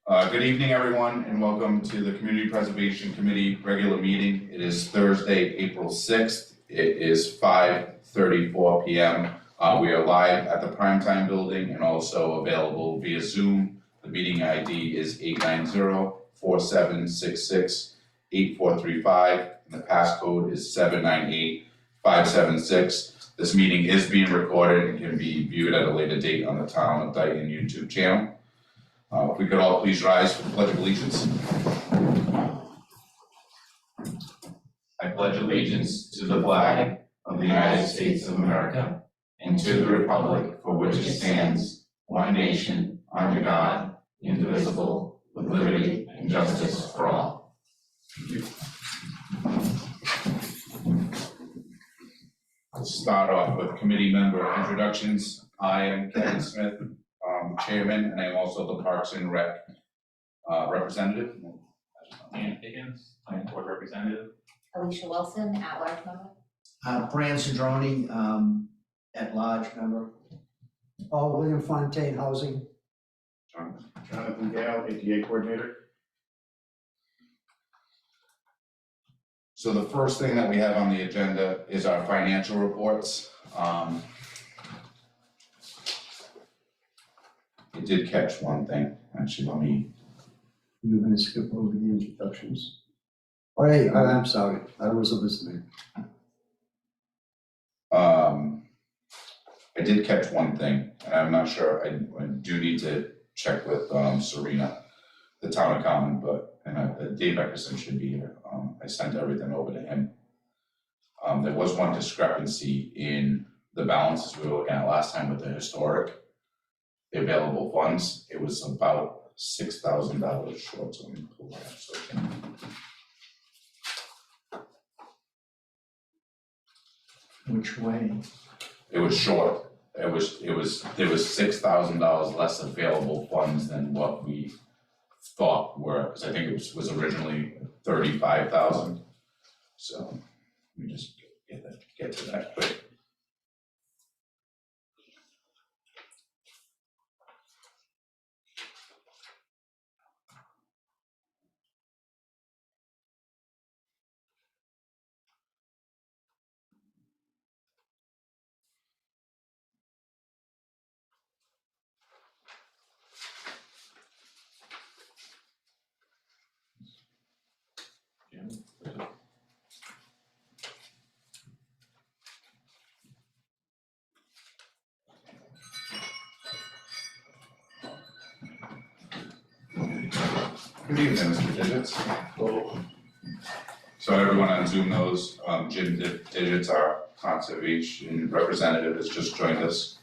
Good evening, everyone, and welcome to the Community Preservation Committee regular meeting. It is Thursday, April 6th. It is 5:34 p.m. We are live at the Primetime Building and also available via Zoom. The meeting ID is 890-4766-8435, and the passcode is 798576. This meeting is being recorded and can be viewed at a later date on the Town of Dayton YouTube channel. If we could all please rise for the Pledge of Allegiance. I pledge allegiance to the flag of the United States of America and to the republic for which it stands, one nation, under God, indivisible, with liberty and justice for all. Let's start off with committee member introductions. I am Kevin Smith, Chairman, and I'm also the Parks and Rec representative. Dan Higgins, Planning Board Representative. Alicia Wilson, at-large member. Fran Cedrone, at-large member. William Fontaine, Housing. Jonathan Gale, ADA Coordinator. So the first thing that we have on the agenda is our financial reports. I did catch one thing, actually, You're gonna skip over the introductions. Oh, hey, I'm sorry, I wasn't listening. I did catch one thing, and I'm not sure, I do need to check with Serena, the town accountant, but Dave Eckerson should be here. I sent everything over to him. There was one discrepancy in the balances we were looking at last time with the historic. The available funds, it was about $6,000 short, so let me pull that up so I can. Which way? It was short. There was $6,000 less available funds than what we thought were, because I think it was originally 35,000. So let me just get to that quick. Good evening, Mr. Digits. So everyone on Zoom knows Jim Digits, our conservation representative, has just joined us.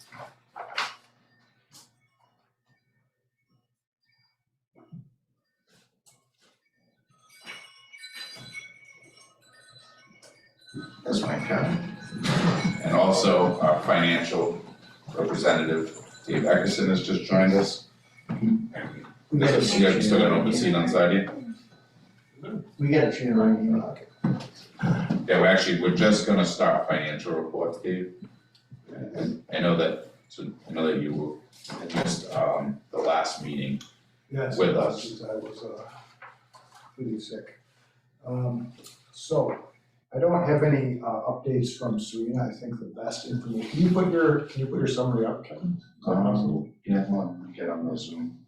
That's my cat. And also our financial representative, Dave Eckerson, has just joined us. You still got an open seat on the side here? We got a chair right here. Okay. Yeah, we're just gonna start financial reports, Dave. And I know that you were missed the last meeting. Yes, With us. I was pretty sick. So I don't have any updates from Serena. I think the best information. Can you put your summary up, Kevin? Yeah, hold on, get on the Zoom.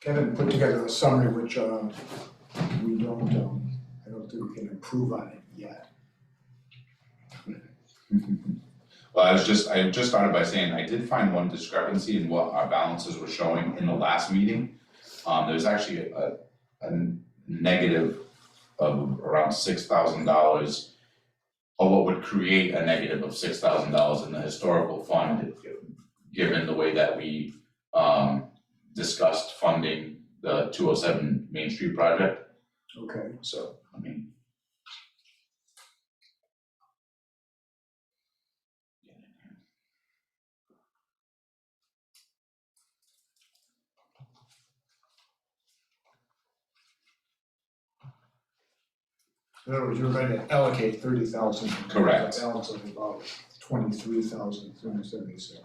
Kevin put together a summary which we don't, I don't think we can improve on it yet. Well, I just started by saying I did find one discrepancy in what our balances were showing in the last meeting. There's actually a negative of around $6,000, or what would create a negative of $6,000 in the historical fund, given the way that we discussed funding the 207 Main Street project. Okay. So, I mean. In other words, you're going to allocate 30,000. Correct. A balance of about $23,376.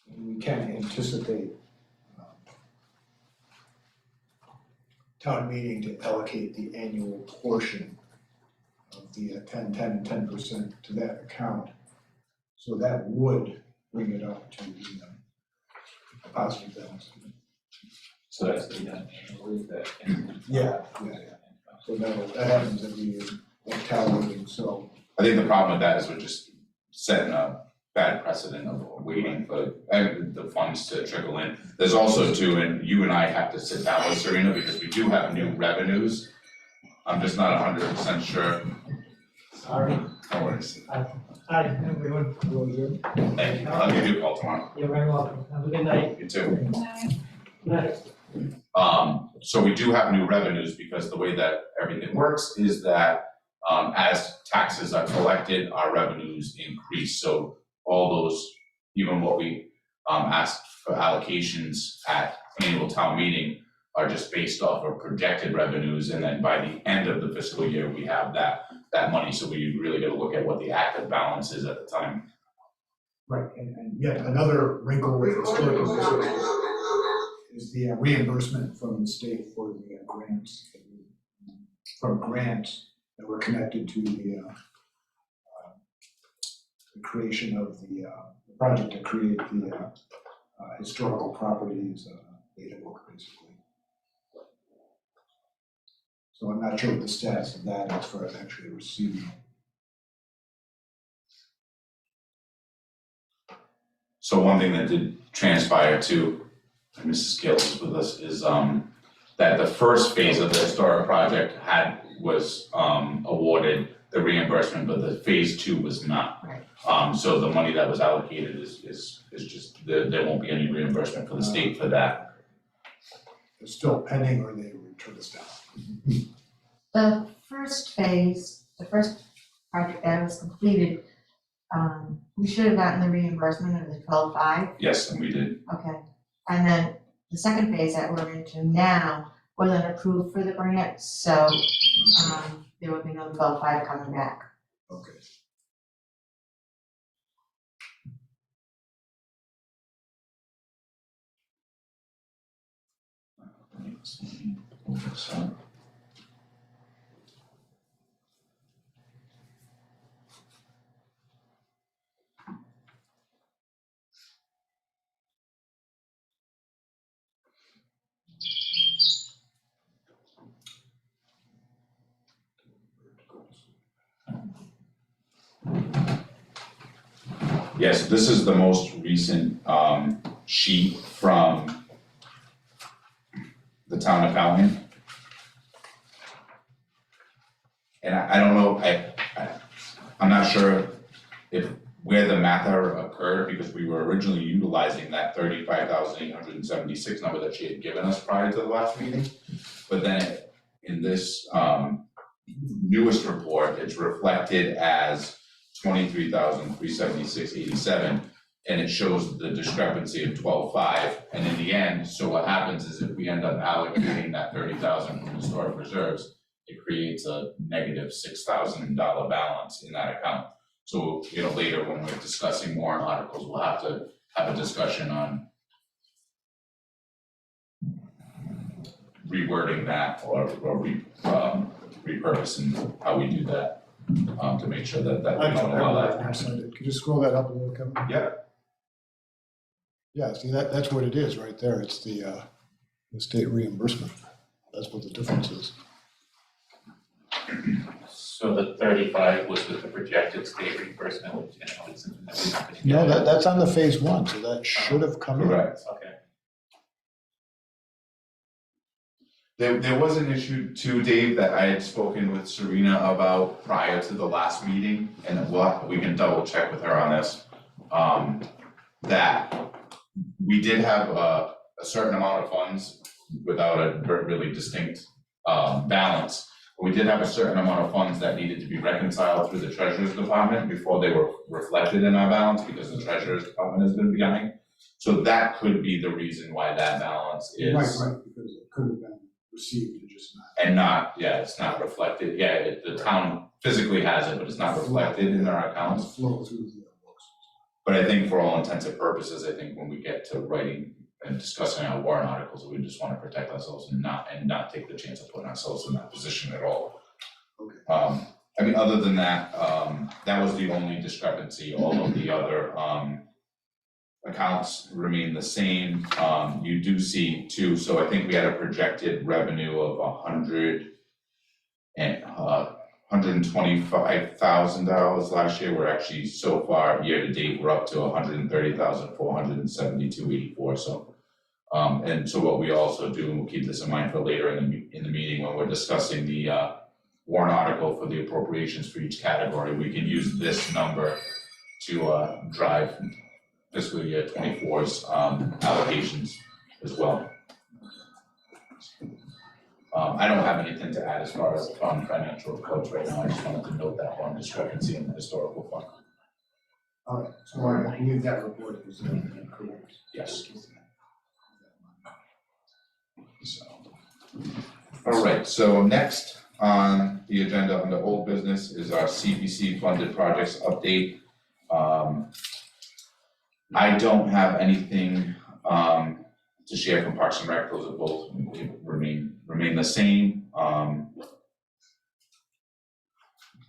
And we can anticipate town meeting to allocate the annual portion of the 10, 10, and 10% to that account. So that would bring it up to the positive balance. So that's to be done annually, that. Yeah. So that happens every year, at town meeting, so. I think the problem with that is we're just setting a bad precedent of waiting for the funds to trickle in. There's also too, and you and I have to sit down with Serena because we do have new revenues. I'm just not 100% sure. Sorry. No worries. Hi, everyone. Thank you. I'll give you a call tomorrow. You're very welcome. Have a good night. You too. Night. So we do have new revenues because the way that everything works is that as taxes are collected, our revenues increase. So all those, even what we asked for allocations at annual town meeting are just based off of projected revenues, and then by the end of the fiscal year, we have that money. So we really gotta look at what the active balance is at the time. Right, and yet another wrinkle with historical districts is the reimbursement from the state for the grants, from grants that were connected to the creation of the project to create the historical properties data book, basically. So I'm not sure what the status of that is for actually receiving. So one thing that did transpire too, and Mrs. Gills is with us, is that the first phase of the historic project was awarded the reimbursement, but the phase 2 was not. Right. So the money that was allocated is just, there won't be any reimbursement for the state for that. They're still pending or they return us down. The first phase, the first project that was completed, we should have gotten the reimbursement of the 12.5, Yes, and we did. okay. And then the second phase that we're into now wasn't approved for the grant, so, there would be no 12.5 coming back. Okay. So, yes, this is the most recent sheet from the town accountant. And I don't know, I'm not sure if where the math error occurred, because we were originally utilizing that 35,876 number that she had given us prior to the last meeting. But then in this newest report, it's reflected as 23,376.87, and it shows the discrepancy of 12.5. And in the end, so what happens is if we end up allocating that 30,000 from historic reserves, it creates a negative $6,000 balance in that account. So, later when we're discussing warrant articles, we'll have to have a discussion on rewording that or repurposing how we do that, to make sure that we don't allow that. Could you scroll that up a little, Kevin? Yeah. Yeah, see, that's what it is right there. It's the state reimbursement. That's what the difference is. So the 35 was with the projected state reimbursement, which, it's something that we're not gonna get. No, that's on the phase 1, so that should have come in. Correct. Okay. There was an issue too, Dave, that I had spoken with Serena about prior to the last meeting, and we can double check with her on this. That we did have a certain amount of funds without a really distinct balance. We did have a certain amount of funds that needed to be reconciled through the treasurer's department before they were reflected in our balance, because the treasurer's department has been behind. So that could be the reason why that balance is. Right, because it could have been received and just not. And not, yeah, it's not reflected, yeah, the town physically has it, but it's not reflected in our accounts. Flow through the books. But I think for all intents and purposes, I think when we get to writing and discussing our warrant articles, we just wanna protect ourselves and not take the chance of putting ourselves in that position at all. Okay. I mean, other than that, that was the only discrepancy, all of the other, accounts remain the same. You do see too, so I think we had a projected revenue of $125,000 last year. We're actually, so far, year to date, we're up to $130,472.84, so. And so what we also do, and we'll keep this in mind for later in the meeting when we're discussing the warrant article for the appropriations for each category, we can use this number to drive fiscal year 24's allocations as well. I don't have anything to add as far as financial reports right now, I just wanted to note that one discrepancy in the historical fund. All right, so I believe that report is correct. Yes. So, all right, so next on the agenda under old business is our CPC funded projects update. I don't have anything to share from Parks and Rec, those are both remain the same.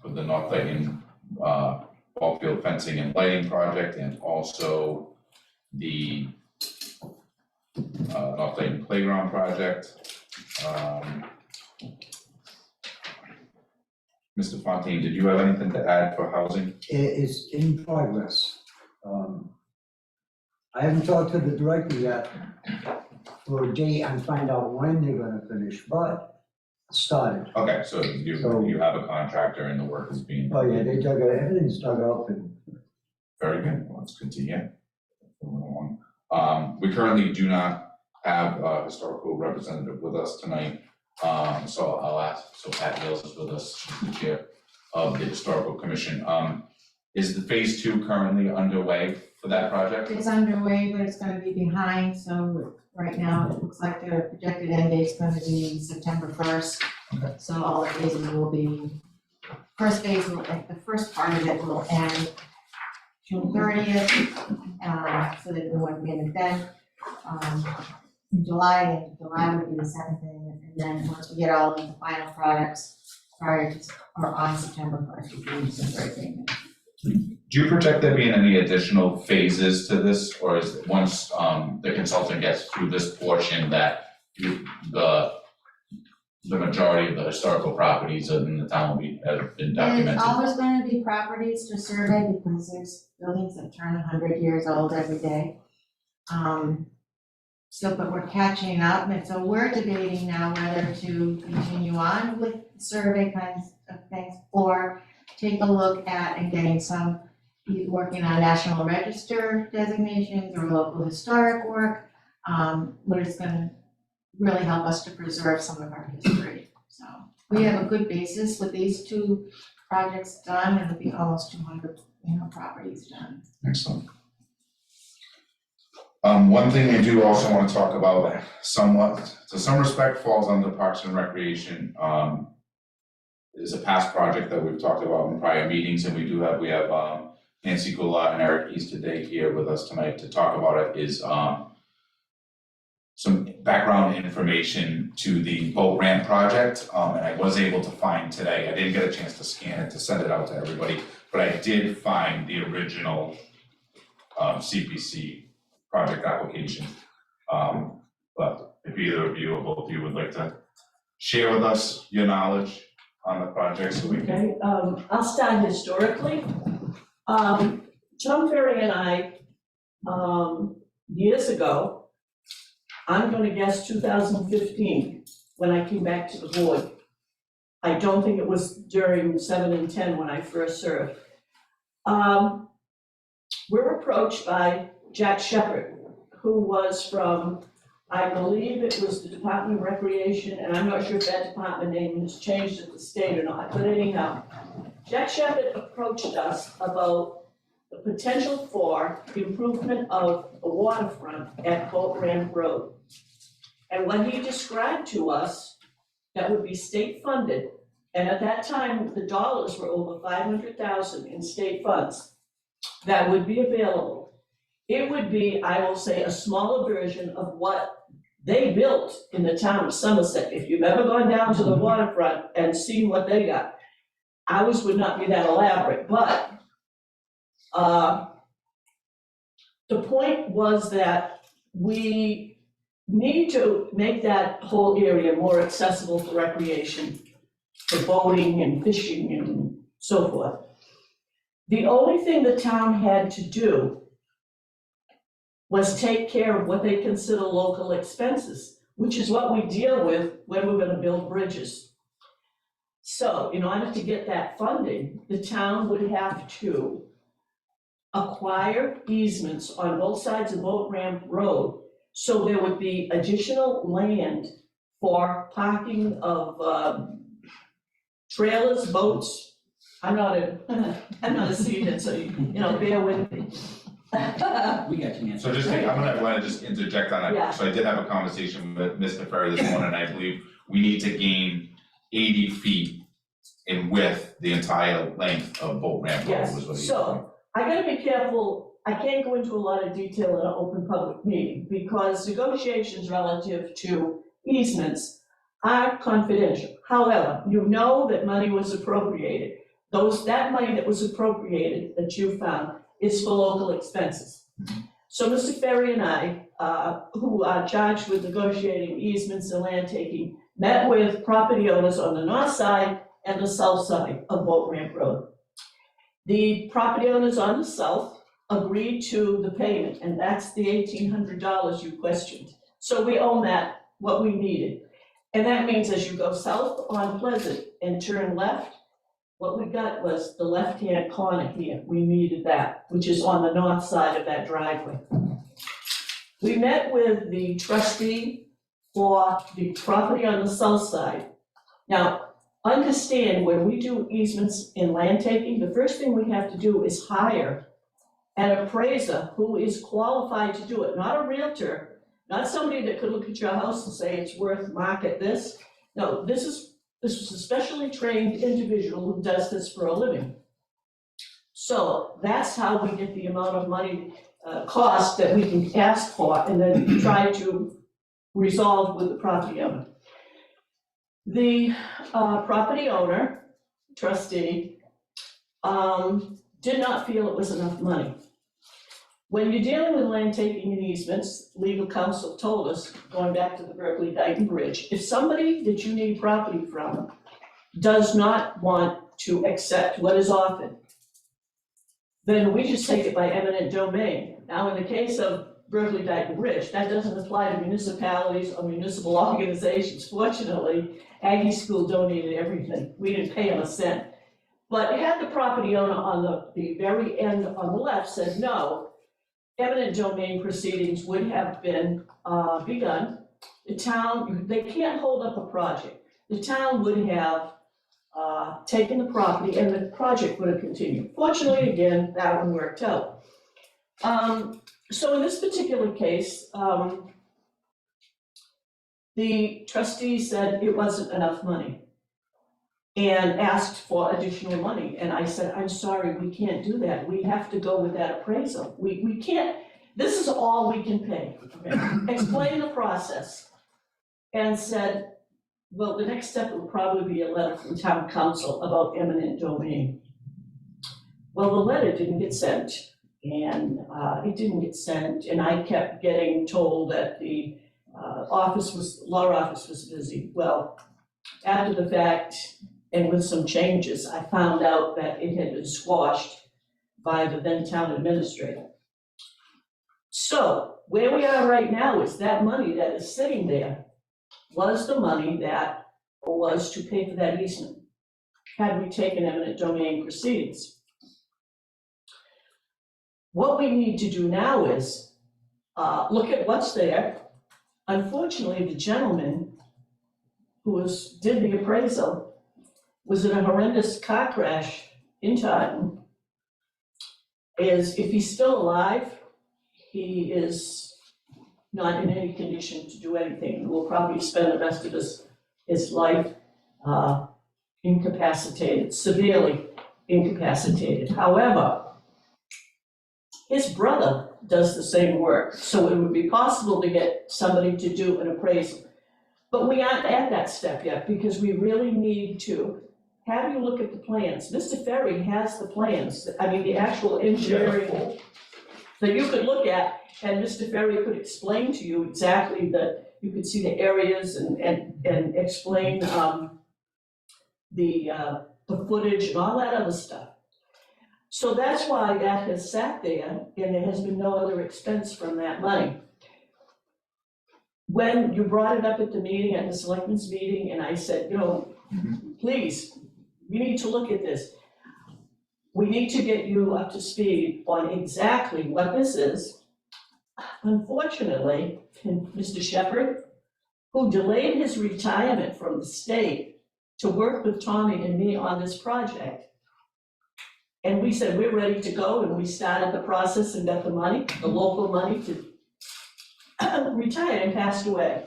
For the North Dayton ball field fencing and lighting project, and also the North Dayton playground project. Mr. Fontaine, did you have anything to add for housing? It's in progress. I haven't talked to the director yet for a date and find out when they're gonna finish, but it started. Okay, so So- you have a contractor and the work is being. Oh, yeah, they dug it, everything's dug up and Very good, well, let's continue. Moving along. We currently do not have a historical representative with us tonight. So I'll ask, so Pat Hills is with us, she's the chair of the historical commission. Is the phase 2 currently underway for that project? It's underway, but it's gonna be behind, so right now it looks like the projected end date's gonna be September 1st. Okay. So all the phases will be, first phase will, like, the first part of it will end June 30th, so that we won't get it then. In July would be the second thing, and then once we get all of the final products prior to, or on September 1st, we do the third thing. Do you project there being any additional phases to this, or is it once the consultant gets through this portion that the majority of the historical properties in the town will be, have been documented? There's always gonna be properties to survey because there's buildings that turn 100 years old every day. So, but we're catching up, and so we're debating now whether to continue on with survey kinds of things, or take a look at and getting some, working on National Register designations or local historic work, but it's gonna really help us to preserve some of our history. So we have a good basis with these two projects done, and it'll be almost 200, properties done. Excellent. One thing I do also want to talk about that somewhat, to some respect, falls under Parks and Recreation. Is a past project that we've talked about in prior meetings, and we have Nancy Goulart and Eric Easterday here with us tonight to talk about it, is some background information to the boat ramp project, and I was able to find today, I didn't get a chance to scan it to send it out to everybody, but I did find the original CPC project application. But if either of you or both of you would like to share with us your knowledge on the project, so we can. Okay, I'll start historically. John Ferry and I, years ago, I'm gonna guess 2015, when I came back to the board. I don't think it was during 7 and 10 when I first served. We're approached by Jack Shepherd, who was from, I believe it was the Department of Recreation, and I'm not sure if that department name has changed at the state or not, but anyhow, Jack Shepherd approached us about the potential for improvement of the waterfront at Boat Ramp Road. And when he described to us that would be state funded, and at that time, the dollars were over 500,000 in state funds that would be available. It would be, I will say, a smaller version of what they built in the town of Somerset. If you've ever gone down to the waterfront and seen what they got, ours would not be that elaborate, but the point was that we need to make that whole area more accessible for recreation, for boating and fishing and so forth. The only thing the town had to do was take care of what they consider local expenses, which is what we deal with when we're gonna build bridges. So in order to get that funding, the town would have to acquire easements on both sides of Boat Ramp Road, so there would be additional land for parking of trailers, boats. I'm not a seaman, so you know, bear with me. We got you, Nancy. So just, I'm gonna just interject on Yeah. that, so I did have a conversation with Mr. Ferry this morning, and I believe we need to gain 80 feet in width, the entire length of Boat Ramp Road was what Yes, he so I gotta be careful, I can't go into a lot of detail in an open public meeting, because negotiations relative to easements are confidential. However, you know that money was appropriated. That money that was appropriated, that you found, is for local expenses. So Mr. Ferry and I, who are charged with negotiating easements and land taking, met with property owners on the north side and the south side of Boat Ramp Road. The property owners on the south agreed to the payment, and that's the $1,800 you questioned. So we own that, what we needed. And that means as you go south on Pleasant and turn left, what we got was the left-hand corner here, we needed that, which is on the north side of that driveway. We met with the trustee for the property on the south side. Now, understand, when we do easements in land taking, the first thing we have to do is hire an appraiser who is qualified to do it, not a realtor, not somebody that could look at your house and say it's worth market this. No, this is a specially trained individual who does this for a living. So that's how we get the amount of money, cost that we can ask for and then try to resolve with the property owner. The property owner, trustee, did not feel it was enough money. When you're dealing with land taking and easements, legal counsel told us, going back to the Berkeley-Dyton Bridge, if somebody that you need property from does not want to accept what is offered, then we just take it by eminent domain. Now, in the case of Berkeley-Dyton Bridge, that doesn't apply to municipalities or municipal organizations. Fortunately, Aggie School donated everything. We didn't pay them a cent. But had the property owner on the very end on the left said no, eminent domain proceedings would have been begun. The town, they can't hold up a project. The town would have taken the property and the project would have continued. Fortunately, again, that one worked out. So in this particular case, the trustee said it wasn't enough money and asked for additional money. And I said, I'm sorry, we can't do that. We have to go with that appraisal. We can't, this is all we can pay. Okay? Explain the process and said, well, the next step will probably be a letter from town council about eminent domain. Well, the letter didn't get sent, and it didn't get sent, and I kept getting told that the law office was busy. Well, after the fact, and with some changes, I found out that it had been squashed by the then town administrator. So where we are right now is that money that is sitting there was the money that was to pay for that easement, had we taken eminent domain proceedings. What we need to do now is look at what's there. Unfortunately, the gentleman who did the appraisal was in a horrendous car crash in Taunton. is if he's still alive, he is not in any condition to do anything. Will probably spend the rest of his life incapacitated, severely incapacitated. However, his brother does the same work, so it would be possible to get somebody to do an appraisal. But we aren't at that step yet, because we really need to have you look at the plans. Mr. Ferry has the plans, I mean, the actual engineering that you could look at, and Mr. Ferry could explain to you exactly that, you could see the areas and explain the footage and all that other stuff. So that's why that has sat there, and there has been no other expense from that money. When you brought it up at the meeting, at the selectmen's meeting, and I said, you know, please, we need to look at this. We need to get you up to speed on exactly what this is. Unfortunately, Mr. Shepherd, who delayed his retirement from the state to work with Tommy and me on this project, and we said, we're ready to go, and we started the process and got the money, the local money to retire, and passed away.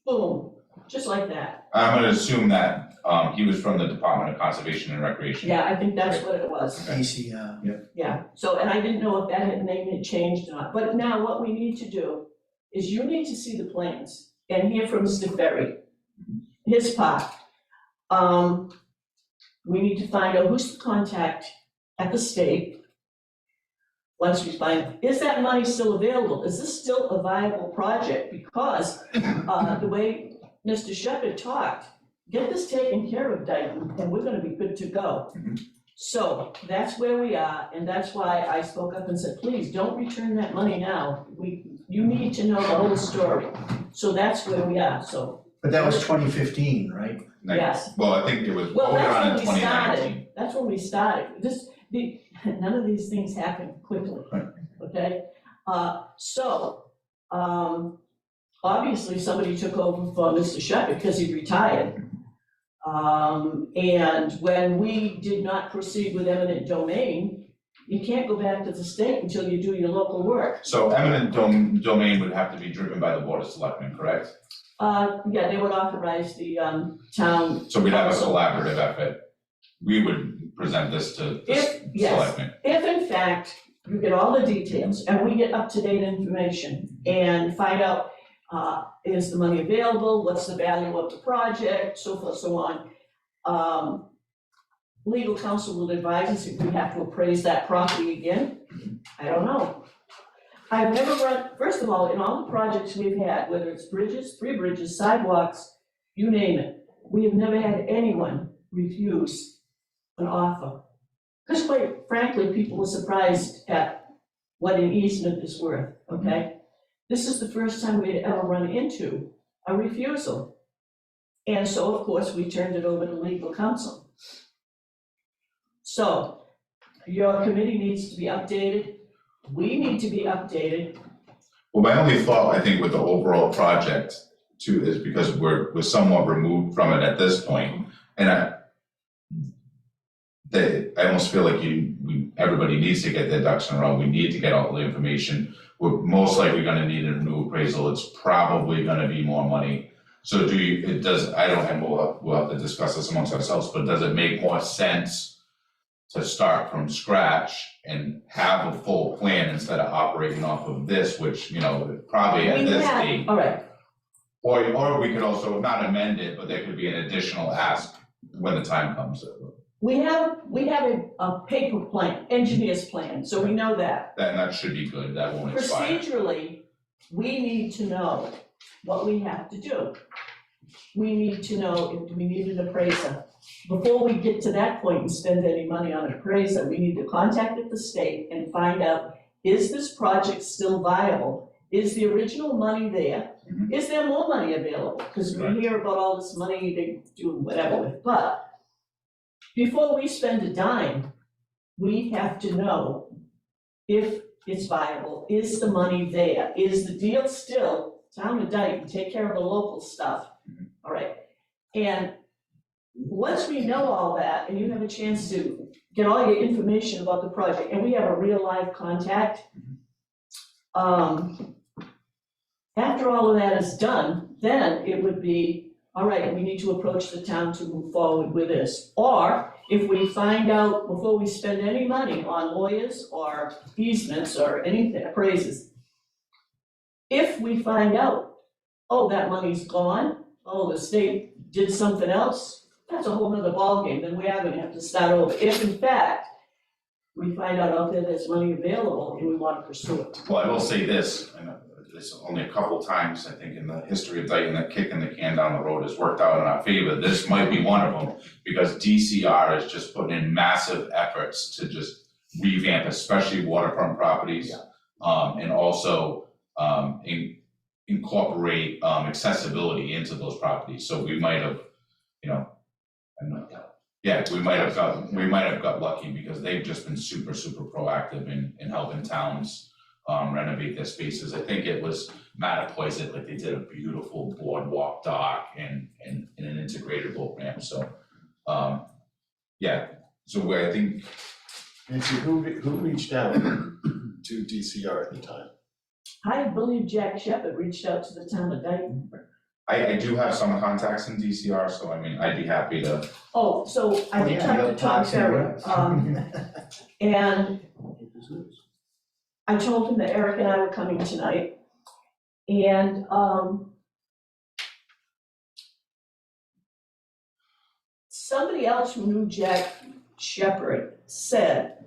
Boom, just like that. I'm gonna assume that, he was from the Department of Conservation and Recreation. Yeah, I think that's what it was. Casey, Yeah, so, and I didn't know if that name had changed or not, but now what we need to do is you need to see the plans and hear from Mr. Ferry, his part. We need to find out who's the contact at the state. Once we find, is that money still available? Is this still a viable project? Because, the way Mr. Shepherd talked, get this taken care of, Dayton, and we're gonna be good to go. So that's where we are, and that's why I spoke up and said, please, don't return that money now. You need to know the whole story. So that's where we are, so, but that was 2015, right? yes. Well, I think it was Well, voted on in that's when we 2019. started, that's when we started. None of these things happen quickly, okay? Obviously, somebody took over for Mr. Shepherd because he retired. And when we did not proceed with eminent domain, you can't go back to the state until you do your local work. So eminent domain would have to be driven by the Board of Selectmen, correct? Yeah, they would authorize the, town. So we'd have a council. collaborative effort. We would present this to the Yes. Selectmen. If in fact, you get all the details and we get up-to-date information and find out, is the money available, what's the value of the project, so forth, so on. Legal counsel will advise us if we have to appraise that property again. I don't know. I've never run, first of all, in all the projects we've had, whether it's bridges, 3 bridges, sidewalks, you name it, we have never had anyone refuse an offer. Because quite frankly, people were surprised at what an easement is worth, okay? This is the first time we had ever run into a refusal. And so, of course, we turned it over to legal counsel. So, your committee needs to be updated, we need to be updated. Well, my only thought, I think, with the overall project too, is because we're somewhat removed from it at this point, and I almost feel like everybody needs to get their ducks in a row, we need to get all the information. We're most likely gonna need a new appraisal, it's probably gonna be more money. So we'll have to discuss this amongst ourselves, but does it make more sense to start from scratch and have a full plan instead of operating off of this, which, probably at this date? All right, Or we could also not amend it, but there could be an additional ask when the time comes. we have a paper plan, engineer's plan, so we know that. That should be good, that won't expire. Procedurally, we need to know what we have to do. We need to know if we need an appraiser. Before we get to that point and spend any money on an appraiser, we need to contact the state and find out, is this project still viable? Is the original money there? Mhm. Is there more money available? Because we Right. hear about all this money they do whatever with, but before we spend a dime, we have to know if it's viable, is the money there? Is the deal still, town of Dayton, take care of the local stuff? All right, and once we know all that, and you have a chance to get all your information about the project, and we have a real live contact. After all of that is done, then it would be, all right, we need to approach the town to move forward with this. Or if we find out before we spend any money on lawyers or easements or anything, appraisers, if we find out, oh, that money's gone, oh, the state did something else, that's a whole nother ballgame, then we are gonna have to start over. If in fact, we find out there there's money available and we wanna pursue it. Well, I will say this, and it's only a couple times, I think, in the history of Dayton, that kicking the can down the road has worked out in our favor. This might be one of them, because DCR is just putting in massive efforts to just revamp, especially waterfront properties. And also, incorporate, accessibility into those properties, so we might have, you know, I don't know. Yeah, we might have got lucky, because they've just been super proactive in helping towns renovate their spaces. I think it was Mattapoisett, like they did a beautiful boardwalk dock and an integrated boat ramp, so, yeah, so I think. Nancy, who reached out to DCR at the time? I believe Jack Shepherd reached out to the town of Dayton. I do have some contacts in DCR, so I mean, I'd be happy to. Oh, so I did talk to Tom Ferry, and I told him that Eric and I were coming tonight, and, somebody else who knew Jack Shepherd said,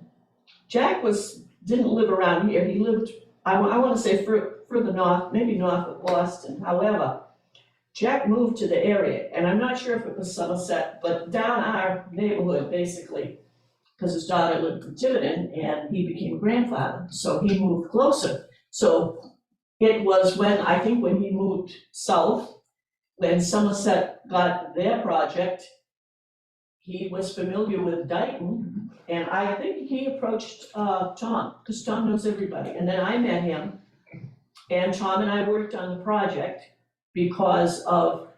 Jack didn't live around here, he lived, I wanna say further north, maybe north of Boston, however, Jack moved to the area, and I'm not sure if it was Somerset, but down our neighborhood, basically, because his daughter lived in Tiverton, and he became grandfather, so he moved closer. So it was when he moved south, when Somerset got their project, he was familiar with Dayton, and I think he approached Tom, because Tom knows everybody, and then I met him, and Tom and I worked on the project because of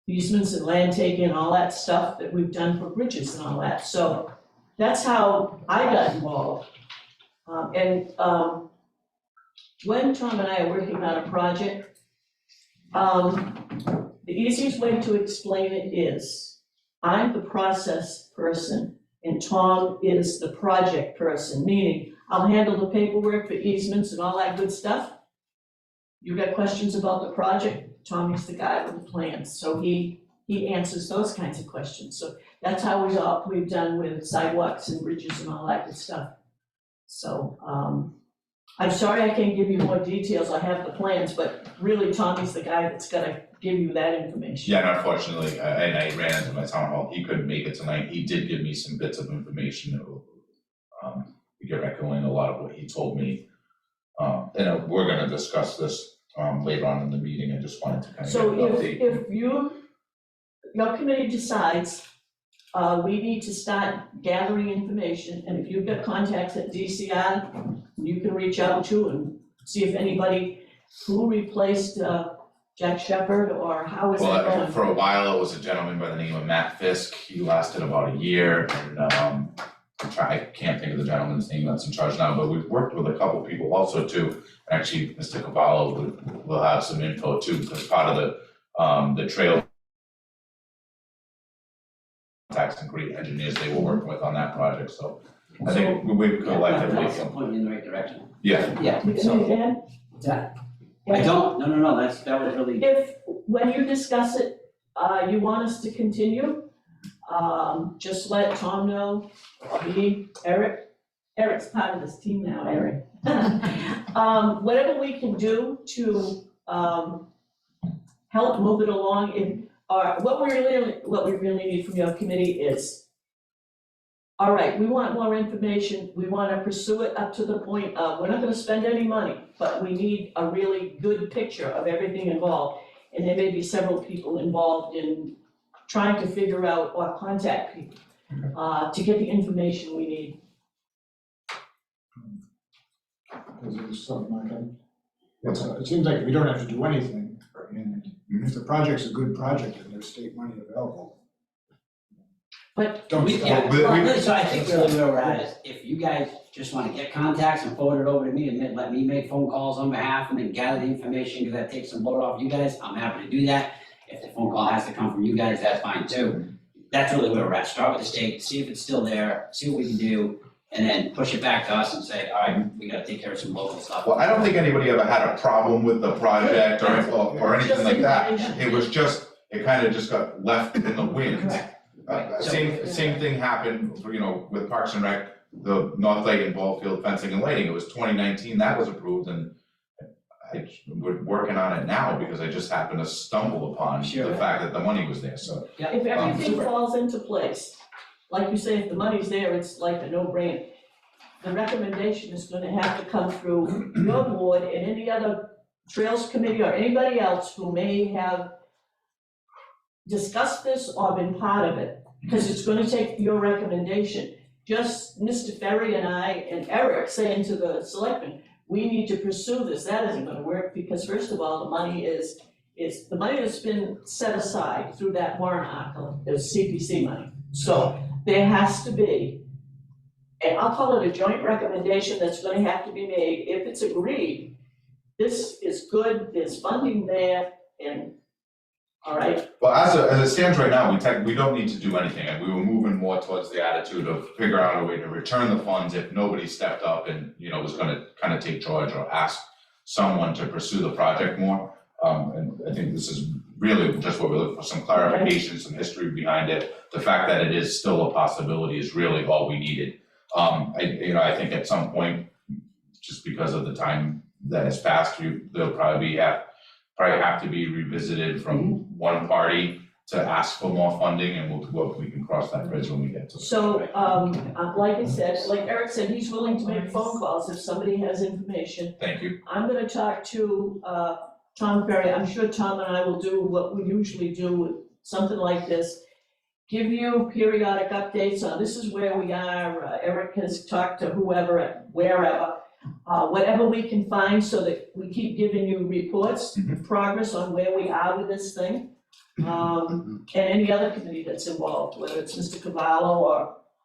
easements and land taking and all that stuff that we've done for bridges and all that, so that's how I got involved. When Tom and I are working on a project, the easiest way to explain it is, I'm the process person and Tom is the project person, meaning I'll handle the paperwork for easements and all that good stuff. You got questions about the project, Tommy's the guy with the plans, so he answers those kinds of questions. So that's how we've done with sidewalks and bridges and all that good stuff. So, I'm sorry I can't give you more details, I have the plans, but really Tommy's the guy that's gonna give you that information. Yeah, and unfortunately, and I ran into my town hall, he couldn't make it tonight, he did give me some bits of information that will, get echoing a lot of what he told me. And we're gonna discuss this, later on in the meeting, I just wanted to kind of So get an update. if your committee decides, we need to start gathering information, and if you've got contacts at DCR, you can reach out to and see if anybody who replaced, Jack Shepherd, or how is that Well, going? for a while, it was a gentleman by the name of Matt Fisk, he lasted about a year, and, I can't think of the gentleman's name that's in charge now, but we've worked with a couple people also too. Actually, Mr. Cavallo will have some info too, because part of the trail contacts and great engineers they were working with on that project, so I think we collectively, That's pointing in the right direction. yeah. Yeah, You so, can add? that, I don't, no, that was really, If, when you discuss it, you want us to continue, just let Tom know, or me, Eric's part of this team now, Eric. Whatever we can do to, help move it along, what we really need from your committee is, all right, we want more information, we wanna pursue it up to the point of, we're not gonna spend any money, but we need a really good picture of everything involved. And there may be several people involved in trying to figure out or contact people, to get the information we need. Because it was something like, it seems like we don't have to do anything, and if the project's a good project and there's state money available, But Don't Yeah, we- well, really, so I think really where we're at is, if you guys just wanna get contacts and forward it over to me and let me make phone calls on behalf and then gather the information, cause that takes some load off you guys, I'm happy to do that. If the phone call has to come from you guys, that's fine too. That's really where we're at, start with the state, see if it's still there, see what we can do, and then push it back to us and say, alright, we gotta take care of some local stuff. Well, I don't think anybody ever had a problem with the project or anything like that. It was just, it kind of just got left in the wind. Same thing happened, you know, with Parks and Rec, the North Layton ball field fencing and lighting, it was 2019, that was approved, and we're working on it now because I just happened to stumble upon Sure. the fact that the money was there, so. if everything super. falls into place, like you say, if the money's there, it's like a no-brainer. The recommendation is gonna have to come through your board and any other Trails Committee or anybody else who may have discussed this or been part of it, because it's gonna take your recommendation. Just Mr. Ferry and I and Eric saying to the selectmen, we need to pursue this, that isn't gonna work, because first of all, the money is the money that's been set aside through that warrant article is CPC money. So there has to be, and I'll call it a joint recommendation that's gonna have to be made, if it's agreed, this is good, there's funding there, and, all right, Well, as it stands right now, we don't need to do anything, and we were moving more towards the attitude of figure out a way to return the funds if nobody stepped up and, you know, was gonna kind of take charge or ask someone to pursue the project more. And I think this is really just what we're looking for, some clarification, some history behind it. The fact that it is still a possibility is really all we needed. I think at some point, just because of the time that has passed, there'll probably have to be revisited from one party to ask for more funding, and we can cross that bridge when we get to it. so, like I said, like Eric said, he's willing to make phone calls if somebody has information. Thank you. I'm gonna talk to, Tom Ferry, I'm sure Tom and I will do what we usually do with something like this. Give you periodic updates on this is where we are, Eric has talked to whoever at wherever. Whatever we can find so that we keep giving you reports, progress on where we are with this thing. And any other committee that's involved, whether it's Mr. Cavallo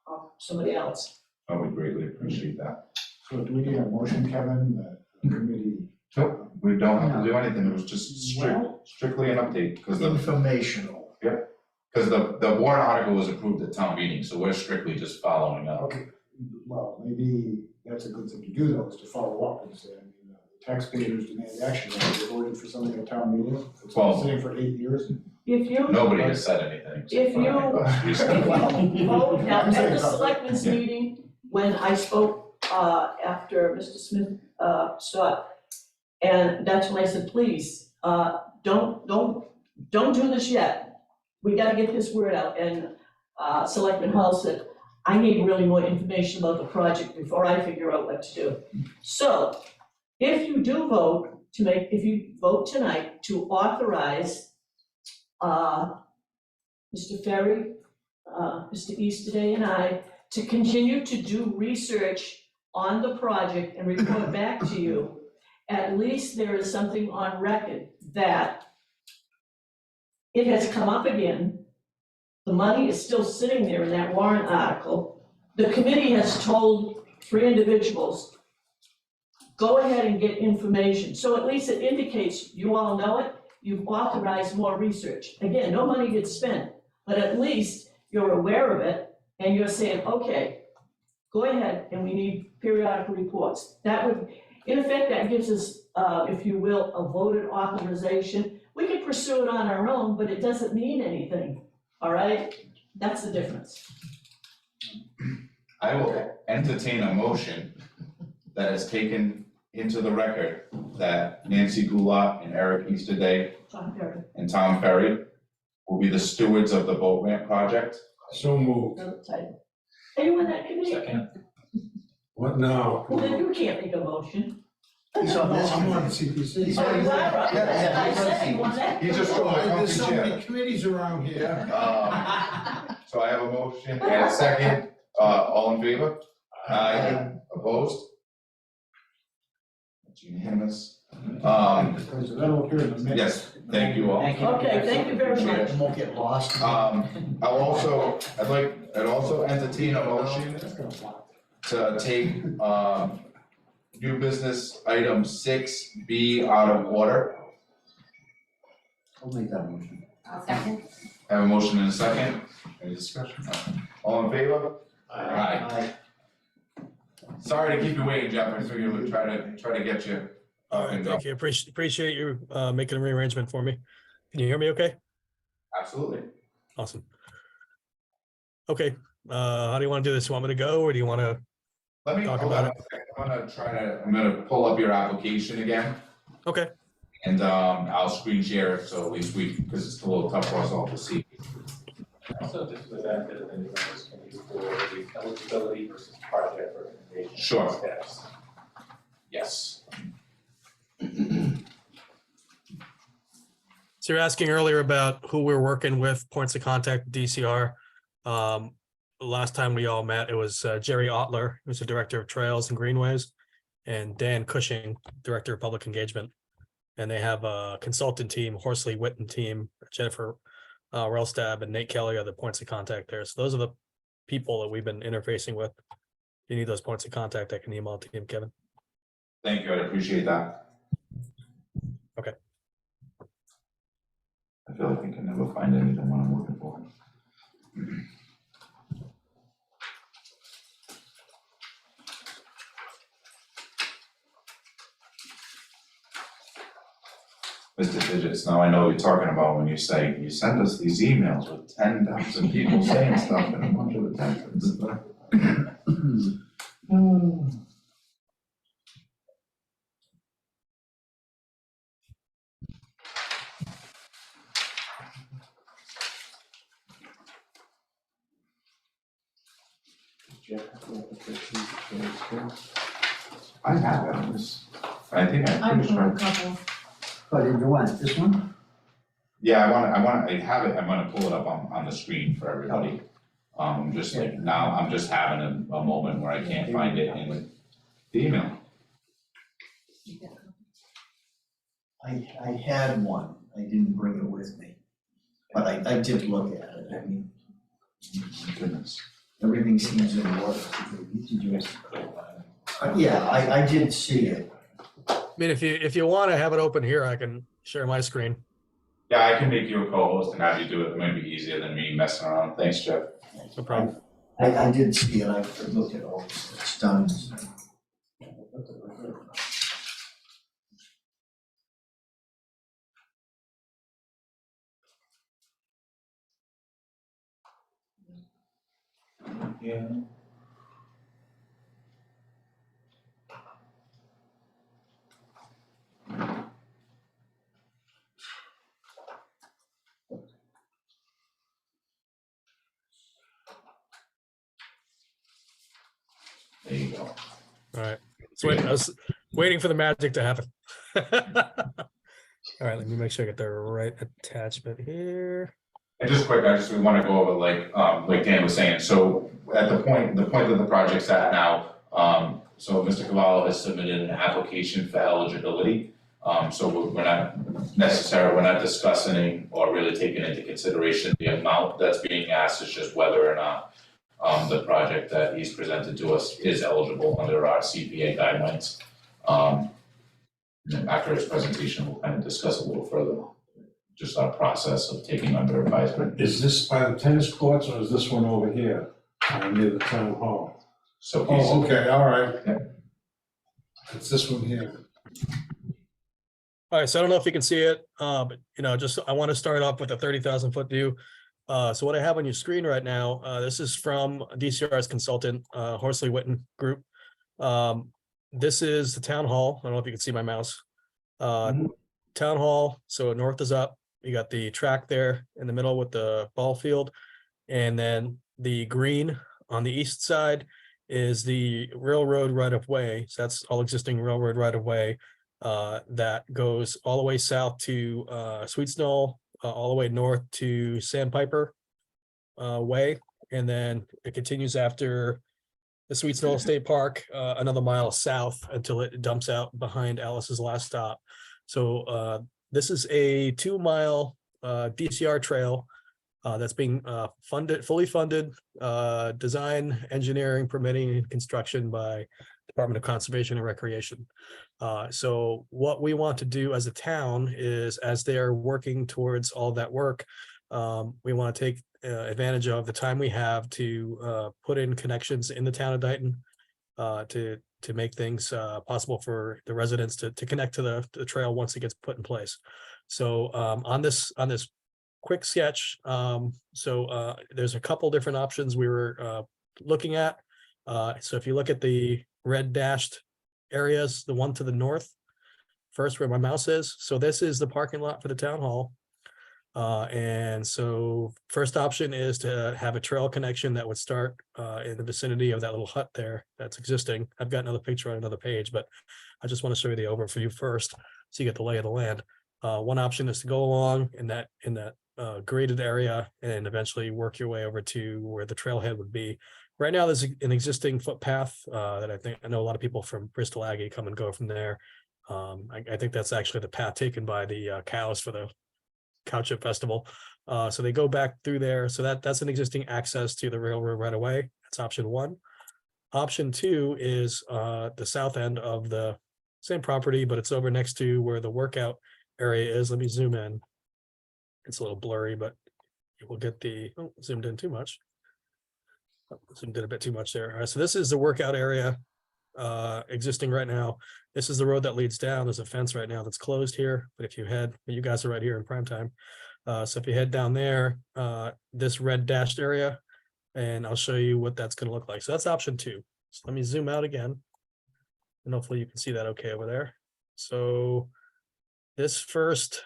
or somebody else. I would greatly appreciate that. So do we need a motion, Kevin, that the committee? Nope, we don't have to do anything, it was just strictly an update, because Informational. the warrant article was approved at town meeting, so we're strictly just following up. Okay, well, maybe that's a good thing to do though, is to follow up and say, the taxpayers demand action, they voted for something at town meeting, it's Well- been sitting for 8 years. If you. Nobody has said anything. so If you- recently. Vote at I'm saying the something. selectmen's Yeah. meeting, when I spoke, after Mr. Smith, stopped. And that's when I said, please, don't do this yet. We gotta get this word out, and, Selectman Hull said, I need really more information about the project before I figure out what to do. So, if you do vote if you vote tonight to authorize, Mr. Ferry, Mr. Easterday and I, to continue to do research on the project and report back to you, at least there is something on record that it has come up again, the money is still sitting there in that warrant article. The committee has told 3 individuals, go ahead and get information, so at least it indicates you all know it, you've authorized more research. Again, no money gets spent, but at least you're aware of it, and you're saying, okay, go ahead, and we need periodic reports. That would, in effect, that gives us, if you will, a voted authorization. We can pursue it on our own, but it doesn't mean anything, all right? That's the difference. I will entertain a motion that is taken into the record that Nancy Goulart and Eric Easterday Tom Perry, and Tom Ferry will be the stewards of the boat ramp project. So moved. another title. Are you in that committee? Second. What now? Well, then you can't make a motion. He's on this I'm on committee. CPC. Oh, you are, right. Yeah, I said you want that. He's just throwing a There's so comfy chair. many committees around here. So I have a motion and a second, all in favor? Aye. Opposed? That's unanimous. So that'll appear in the minutes. Yes, thank you all. Thank you. Okay, thank you very much. It won't get lost. I'd like I'd also entertain a motion to take, new business item 6B out of order. I'll make that motion. I'll second. Have a motion and a second, any discussion? All in favor? Aye. Sorry to keep you waiting, Jeff, I figured we'd try to get you. All right, thank you. Appreciate you making a rearrangement for me. Can you hear me okay? Absolutely. Awesome. Okay, how do you want to do this? You want me to go or do you want to? Let me, Talk hold about on a second. I'm gonna pull up your application again, Okay, and I'll screen share it, so at least because it's a little tough for us all to see. Also, this was added in the notice committee for the eligibility versus project recommendation. Sure. Steps. Yes. so you're asking earlier about who we're working with, points of contact, DCR. Last time we all met, it was Jerry Otler, who's the Director of Trails and Greenways, and Dan Cushing, Director of Public Engagement. And they have a consultant team, Horsley Witten team, Jennifer Relstab and Nate Kelly are the points of contact there. So those are the people that we've been interfacing with. If you need those points of contact, I can email to you, Kevin. Thank you, I appreciate that. Okay. I feel like I can never find anything when I'm looking for. Mr. Digits, now I know what you're talking about when you say, you send us these emails with 10,000 people saying stuff and a bunch of attachments. I have it, I think I'm I'm pretty for a sure. couple. But did you want this one? Yeah, I have it, I'm gonna pull it up on the screen for everybody. Just like now, I'm just having a moment where I can't find it in the email. I had one, I didn't bring it with me, but I did look at it, I mean, Goodness. everything seems in order. Yeah, I did see it. I mean, if you want to have it open here, I can share my screen. Yeah, I can make you a co-host and have you do it, it might be easier than me messing around, thanks, Jeff. No problem. I did see it, I looked at all this, it's done. Yeah. There you go. All right. So I was waiting for the magic to happen. All right, let me make sure I get the right attachment here. And just quick, we wanna go over like Dan was saying, so at the point that the project's at now, so Mr. Cavallo has submitted an application for eligibility. So we're not discussing or really taking into consideration the amount that's being asked, it's just whether or not the project that he's presented to us is eligible under our CPA guidelines. And after his presentation, we'll kind of discuss a little further, just our process of taking under advisement. Is this by the tennis courts or is this one over here, near the town hall? So he's, Oh, okay, all right. Yeah. It's this one here. All right, so I don't know if you can see it, but just I want to start off with a 30,000 foot view. So what I have on your screen right now, this is from DCR's consultant, Horsley Witten Group. This is the town hall. I don't know if you can see my mouse. Town hall, so north is up. You got the track there in the middle with the ball field. And then the green on the east side is the railroad right of way. So that's all existing railroad right of way that goes all the way south to Sweet Snow, all the way north to Sandpiper Way. And then it continues after the Sweet Snow State Park, another mile south until it dumps out behind Alice's Last Stop. So this is a 2 mile DCR trail That's being fully funded, design, engineering, permitting, and construction by Department of Conservation and Recreation. So what we want to do as a town is, as they're working towards all that work, we want to take advantage of the time we have to put in connections in the town of Dayton to make things possible for the residents to connect to the trail once it gets put in place. So on this quick sketch, there's a couple different options we were looking at. So if you look at the red dashed areas, the one to the north, first where my mouse is, so this is the parking lot for the town hall. And so first option is to have a trail connection that would start in the vicinity of that little hut there that's existing. I've got another picture on another page, but I just want to show you the overview first, so you get the lay of the land. One option is to go along in that graded area and eventually work your way over to where the trailhead would be. Right now, there's an existing footpath that I know a lot of people from Bristol Aggie come and go from there. I think that's actually the path taken by the cows for the Cow Chip Festival. So they go back through there. So that's an existing access to the railroad right away. That's option one. Option two is the south end of the same property, but it's over next to where the workout area is. Let me zoom in. It's a little blurry, but you will get zoomed in too much. Zoomed in a bit too much there. All right, so this is the workout area existing right now. This is the road that leads down. There's a fence right now that's closed here, but if you you guys are right here in prime time. So if you head down there, this red dashed area, and I'll show you what that's going to look like. So that's option two. So let me zoom out again, and hopefully you can see that okay over there. So this first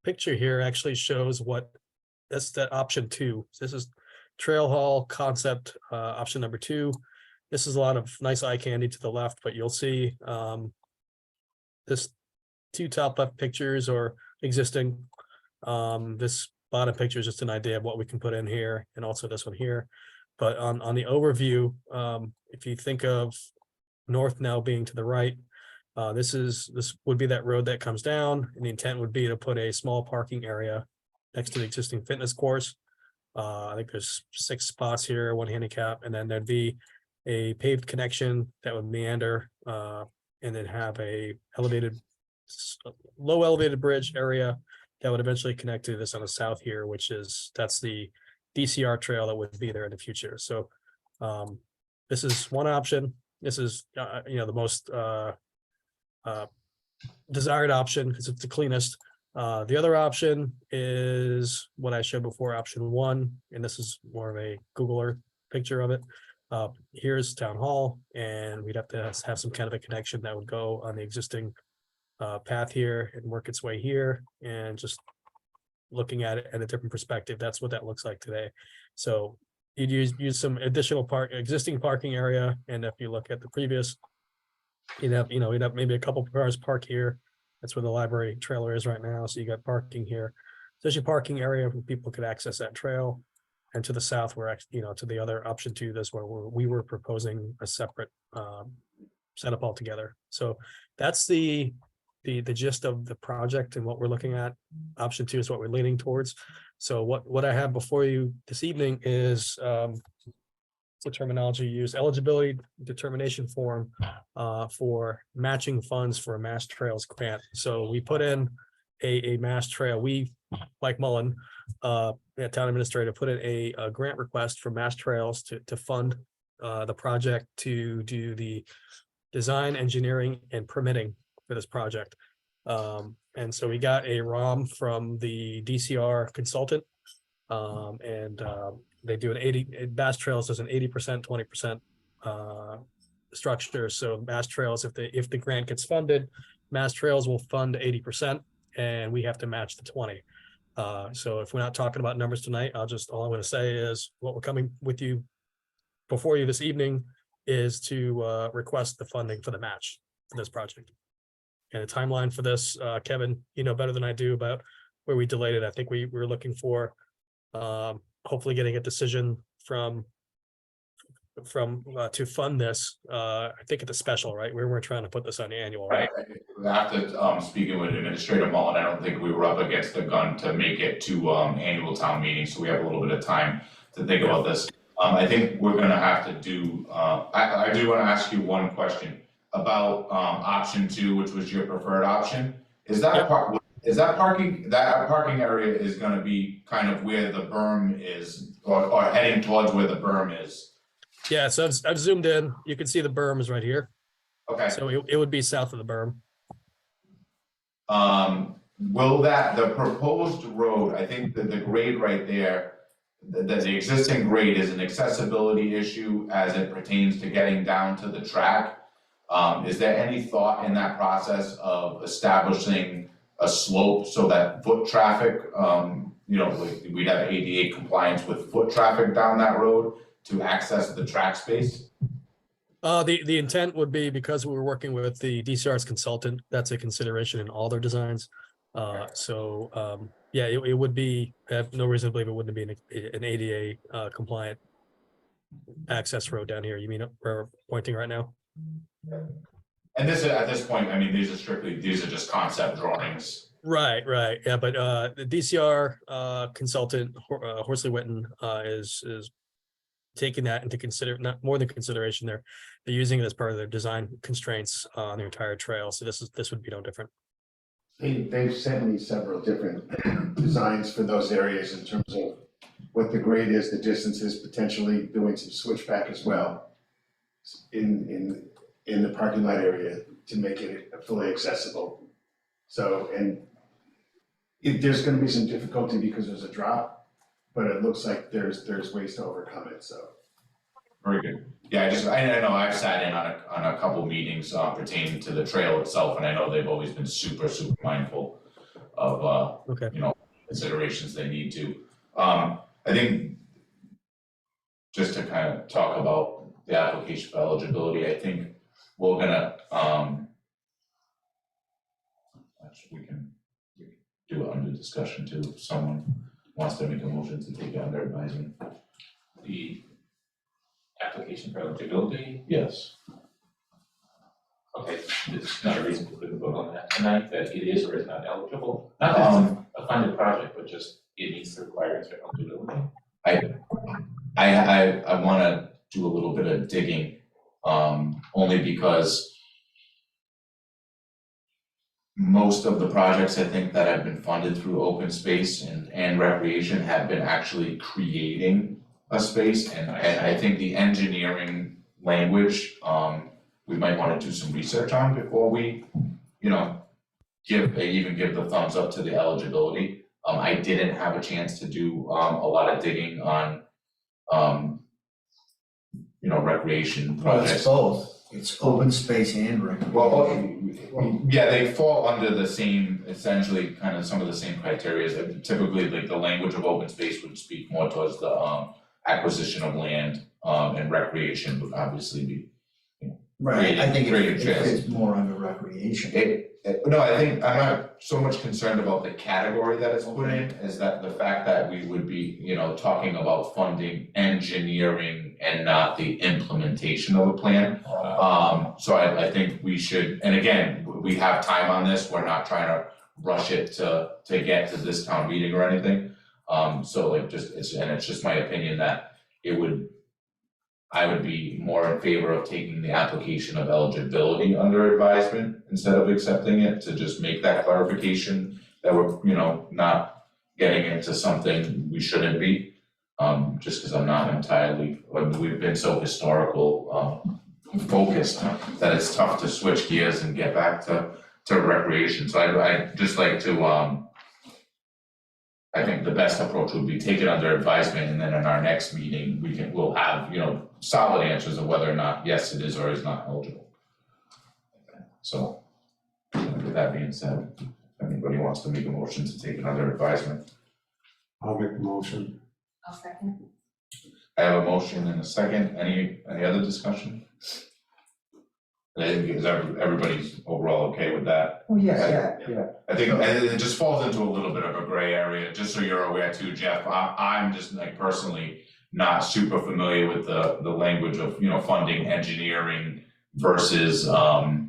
picture here actually shows that's that option two. So this is trail hall concept option number two. This is a lot of nice eye candy to the left, but you'll see this two top left pictures are existing. This bottom picture is just an idea of what we can put in here, and also this one here. But on the overview, if you think of north now being to the right, this would be that road that comes down, and the intent would be to put a small parking area next to the existing fitness course. I think there's 6 spots here, 1 handicap, and then there'd be a paved connection that would meander and then have a low elevated bridge area that would eventually connect to this on the south here, that's the DCR trail that would be there in the future. So this is one option. This is the most desired option because it's the cleanest. The other option is what I showed before, option one, and this is more of a Google Earth picture of it. Here's town hall, and we'd have to have some kind of a connection that would go on the existing path here and work its way here, and just looking at it at a different perspective, that's what that looks like today. So you'd use some additional existing parking area, and if you look at the previous, you'd have maybe a couple of cars park here. That's where the library trailer is right now. So you got parking here. There's your parking area where people could access that trail. And to the south, we're to the other option two, this where we were proposing a separate setup altogether. So that's the gist of the project and what we're looking at. Option two is what we're leaning towards. So what I have before you this evening is the terminology used, eligibility determination form for matching funds for a Mass Trails grant. So we put in a Mass Trail. We, like Mullen, town administrator, put in a grant request for Mass Trails to fund the project to do the design, engineering, and permitting for this project. And so we got a ROM from the DCR consultant, and they do Mass Trails does an 80%, 20% structure. So Mass Trails, if the grant gets funded, Mass Trails will fund 80%, and we have to match the 20. So if we're not talking about numbers tonight, all I'm going to say is what we're coming with you before you this evening is to request the funding for the match for this project. And the timeline for this, Kevin, you know better than I do about where we delayed it. I think we were looking for hopefully getting a decision from to fund this, I think it's a special, right? We weren't trying to put this on the annual, right? After speaking with Administrator Mullen, I don't think we were up against the gun to make it to annual town meeting, so we have a little bit of time to think about this. I think we're gonna have to do, I do wanna ask you one question about option 2, which was your preferred option. Is that parking area is gonna be kind of where the berm is, or heading towards where the berm is? Yeah, so I've zoomed in. You can see the berm is right here. Okay. So it would be south of the berm. Will the proposed road, I think that the grade right there, the existing grade is an accessibility issue as it pertains to getting down to the track. Is there any thought in that process of establishing a slope so that foot traffic, like we'd have ADA compliance with foot traffic down that road to access the track space? The intent would be, because we were working with the DCR's consultant, that's a consideration in all their designs. Yeah, it would be, I have no reason to believe it wouldn't be an ADA compliant access road down here. You mean where we're pointing right now? And this, at this point, I mean, these are just concept drawings. Right, yeah, but the DCR consultant, Horsley Witten, is taking that into not more than consideration. They're using it as part of their design constraints on the entire trail. So this would be no different. They've sent me several different designs for those areas in terms of what the grade is, the distances, potentially doing some switchback as well in the parking lot area to make it fully accessible. So, and there's gonna be some difficulty because there's a drop, but it looks like there's ways to overcome it, so. Very good. Yeah, I know I've sat in on a couple meetings pertaining to the trail itself, and I know they've always been super mindful of considerations they need to. I think just to kind of talk about the application for eligibility, I think we're gonna actually we can do it under discussion too, if someone wants to make a motion to take it under advisement. The application for eligibility, Yes. okay, there's not a reason to put a vote on that tonight, that it is or is not eligible. Not that it's a funded project, but just it meets the requirements for eligibility. I wanna do a little bit of digging, only because most of the projects I think that have been funded through open space and recreation have been actually creating a space, and I think the engineering language, we might wanna do some research on before we, give the thumbs up to the eligibility. I didn't have a chance to do a lot of digging on recreation Well, projects. it's both, it's open space and recreation. Well, yeah, they fall under the same, essentially, kind of some of the same criteria. Typically, like the language of open space would speak more towards the acquisition of land, and recreation would obviously be. Right, I think creating it trails. fits more under recreation. No, I think I'm not so much concerned about the category that it's put in, as that the fact that we would be, talking about funding engineering and not the implementation of a plan. So I think we should, and again, we have time on this, we're not trying to rush it to get to this town meeting or anything. So like it's just my opinion that I would be more in favor of taking the application of eligibility under advisement instead of accepting it, to just make that clarification that we're, not getting into something we shouldn't be. Just because I'm not entirely, we've been so historical, focused that it's tough to switch gears and get back to recreation. So I'd just like to, I think the best approach would be take it under advisement, and then in our next meeting, we'll have, solid answers of whether or not, yes, it is or is not eligible. So, with that being said, if anybody wants to make a motion to take it under advisement. I'll make the motion. I'll second. I have a motion and a second. Any other discussion? Is everybody's overall okay with that? Oh, yeah. I think it just falls into a little bit of a gray area, just so you're aware too, Jeff. I'm just like personally not super familiar with the language of, funding engineering versus, I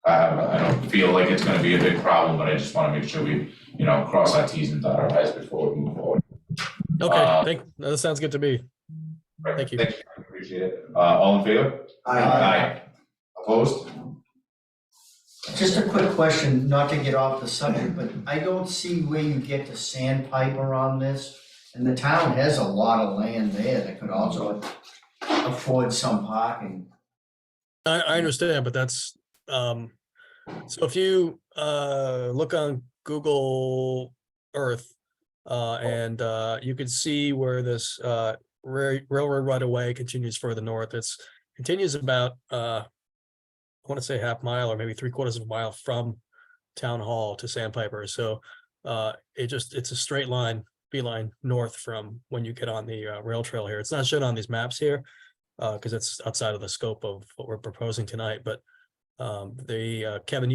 don't feel like it's gonna be a big problem, but I just wanna make sure we, cross our Ts and dot our Is before we move forward. Okay, that sounds good to me. Right, Thank you. Thank you, appreciate it. All in favor? Aye. Opposed? Just a quick question, not to get off the subject, but I don't see where you get the sandpiper on this. And the town has a lot of land there that could also afford some parking. I understand, but that's, so if you, look on Google Earth, and, you can see where this, railroad right of way continues further north. Continues about, I want to say half mile or maybe 3/4 of a mile from Town Hall to Sandpiper. So, it's a straight line, beeline north from when you get on the, rail trail here. It's not shown on these maps here, because it's outside of the scope of what we're proposing tonight, but Kevin,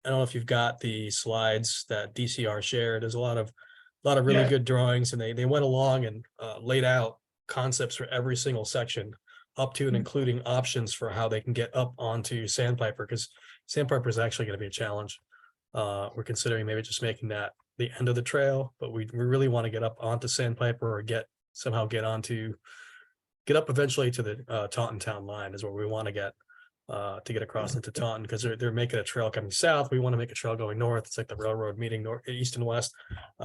I don't know if you've got the slides that DCR shared. There's a lot of really Yeah. good drawings, and they went along and laid out concepts for every single section, up to and including options for how they can get up onto Sandpiper, because Sandpiper is actually going to be a challenge. We're considering maybe just making that the end of the trail, but we really want to get up onto Sandpiper or get up eventually to the Taunton town line is where we want to get across into Taunton, because they're making a trail coming south. We want to make a trail going north. It's like the railroad meeting north, east and west.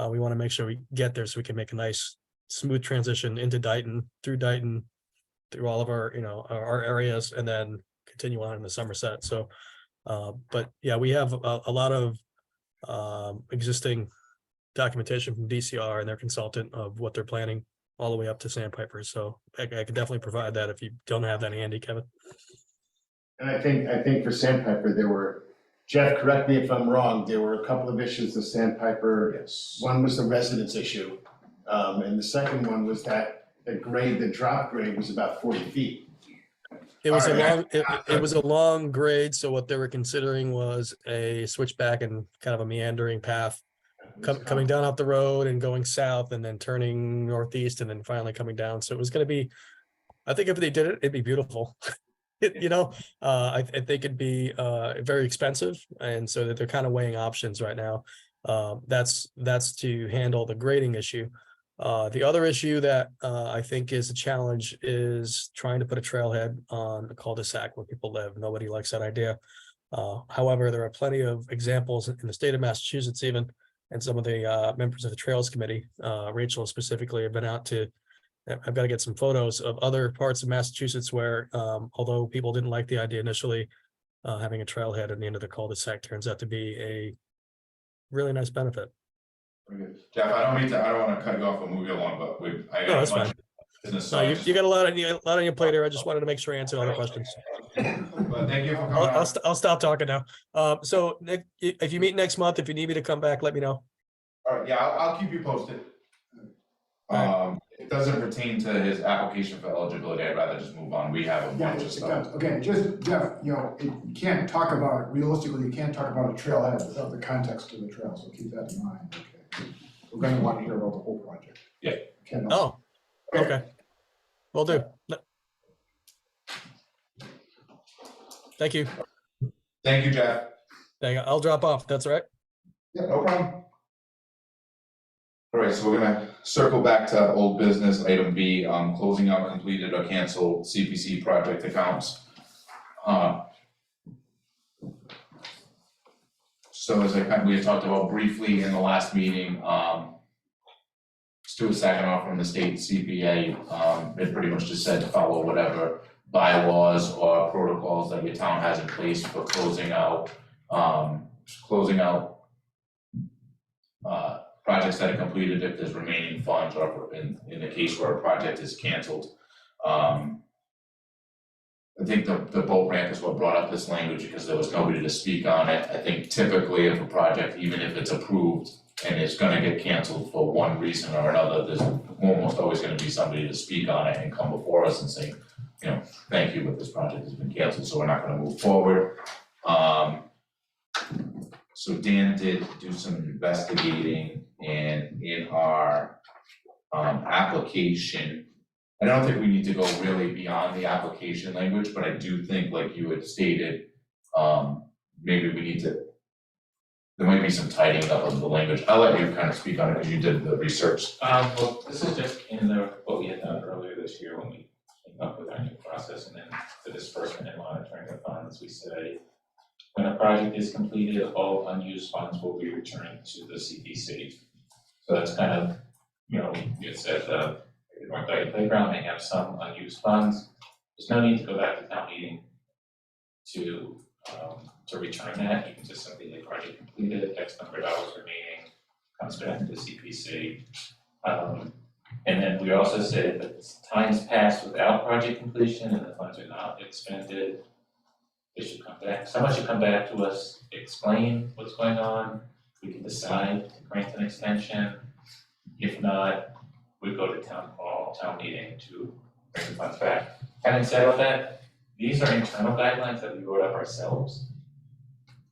We want to make sure we get there so we can make a nice smooth transition into Dayton, through all of our, our areas, and then continue on into Somerset. So, but yeah, we have a lot of existing documentation from DCR and their consultant of what they're planning all the way up to Sandpiper. So I could definitely provide that if you don't have that handy, Kevin. And I think for Sandpiper, Jeff, correct me if I'm wrong, there were a couple of issues with Sandpiper. Yes. One was the residence issue, and the second one was that the drop grade was about 40 feet. It was it was a long grade. So what they were considering was a switchback and kind of a meandering path coming down off the road and going south and then turning northeast and then finally coming down. So it was going to be, I think if they did it, it'd be beautiful. I think it'd be very expensive. And so that they're kind of weighing options right now. That's to handle the grading issue. The other issue that I think is a challenge is trying to put a trailhead on a cul-de-sac where people live. Nobody likes that idea. However, there are plenty of examples in the state of Massachusetts even, and some of the members of the Trails Committee, Rachel specifically, have been out to, I've got to get some photos of other parts of Massachusetts where, although people didn't like the idea initially, having a trailhead at the end of the cul-de-sac turns out to be a really nice benefit. Very good. Jeff, I don't want to cut you off or move you along, but I No, got that's a bunch fine. of business. So you got a lot on your plate here. I just wanted to make sure I answered all the questions. But thank you for coming on. I'll stop talking now. So Nick, if you meet next month, if you need me to come back, let me know. All right, yeah, I'll keep you posted. It doesn't pertain to his application for eligibility. I'd rather just move on. We have a Yeah, bunch of it stuff. does. Okay, just, Jeff, you can't talk about, realistically, you can't talk about a trailhead without the context of the trail, so keep that in mind, okay? We're gonna want to hear about the whole project. Yeah. Cannot- Oh, okay. Will do. Thank you. Thank you, Jeff. I'll drop off. That's all right. Yeah, no problem. All right, so we're gonna circle back to old business, item B, closing out completed or canceled CPC project accounts. So as we had talked about briefly in the last meeting, Stuart Saginaw from the state CPA, it pretty much just said to follow whatever bylaws or protocols that your town has in place for closing out projects that are completed if there's remaining funds, or in the case where a project is canceled. I think the boat ramp is what brought up this language because there was nobody to speak on it. I think typically if a project, even if it's approved and it's gonna get canceled for one reason or another, there's almost always gonna be somebody to speak on it and come before us and say, thank you, but this project has been canceled, so we're not gonna move forward. So Dan did do some investigating, and in our application, I don't think we need to go really beyond the application language, but I do think, like you had stated, maybe we need to, there might be some tidying up of the language. I'll let you kind of speak on it because you did the research. Well, this is just in what we had done earlier this year when we came up with our new process, and then the disbursement and monitoring of funds, we say, when a project is completed, all unused funds will be returned to the CPC. So that's kind of, we had said, the North Dayton Playground may have some unused funds. There's no need to go back to town meeting to return that. You can just simply say project completed, X number of dollars remaining, comes back to the CPC. And then we also said that times passed without project completion and the funds are not expended, they should come back. Someone should come back to us, explain what's going on. We can decide to grant an extension. If not, we go to town meeting to bring the funds back. Having said all that, these are internal guidelines that we wrote up ourselves.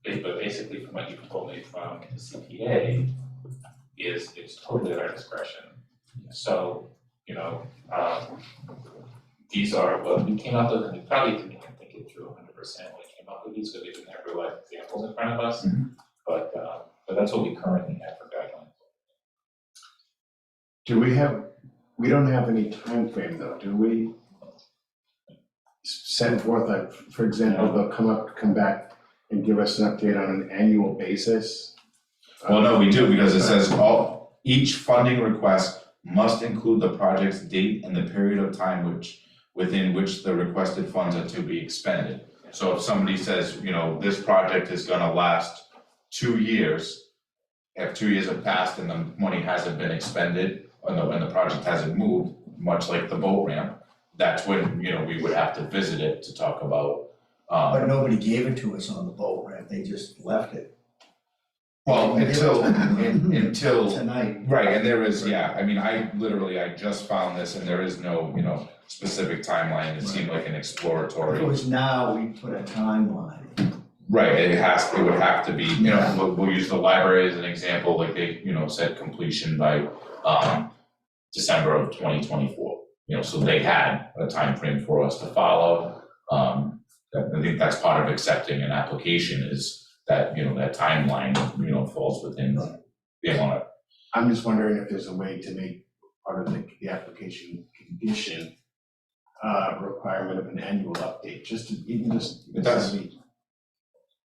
But basically, from what you told me from the CPA, it's totally at our discretion. So, these are what we came up with, and we probably didn't even think it through 100% when we came up with these, because we didn't have real life examples in front of us. But that's what we currently have for guidelines. We don't have any time frame though, do we? Set forth, like, for example, they'll come back and give us an update on an annual basis? Well, no, we do, because it says each funding request must include the project's date and the period of time within which the requested funds are to be expended. So if somebody says, this project is gonna last 2 years, if 2 years have passed and the money hasn't been expended, and the project hasn't moved, much like the boat ramp, that's when, we would have to visit it to talk about, But nobody gave it to us on the boat ramp, they just left it. well, until, Tonight. right, and there is, I just found this, and there is no, specific timeline. It seemed like an If exploratory. it was now, we'd put a timeline. Right, it would have to be, we'll use the library as an example, like they, said completion by, December of 2024. So they had a time frame for us to follow. I think that's part of accepting an application is that, that timeline, falls within the amount. I'm just wondering if there's a way to make part of the application condition requirement of an annual update, It does. you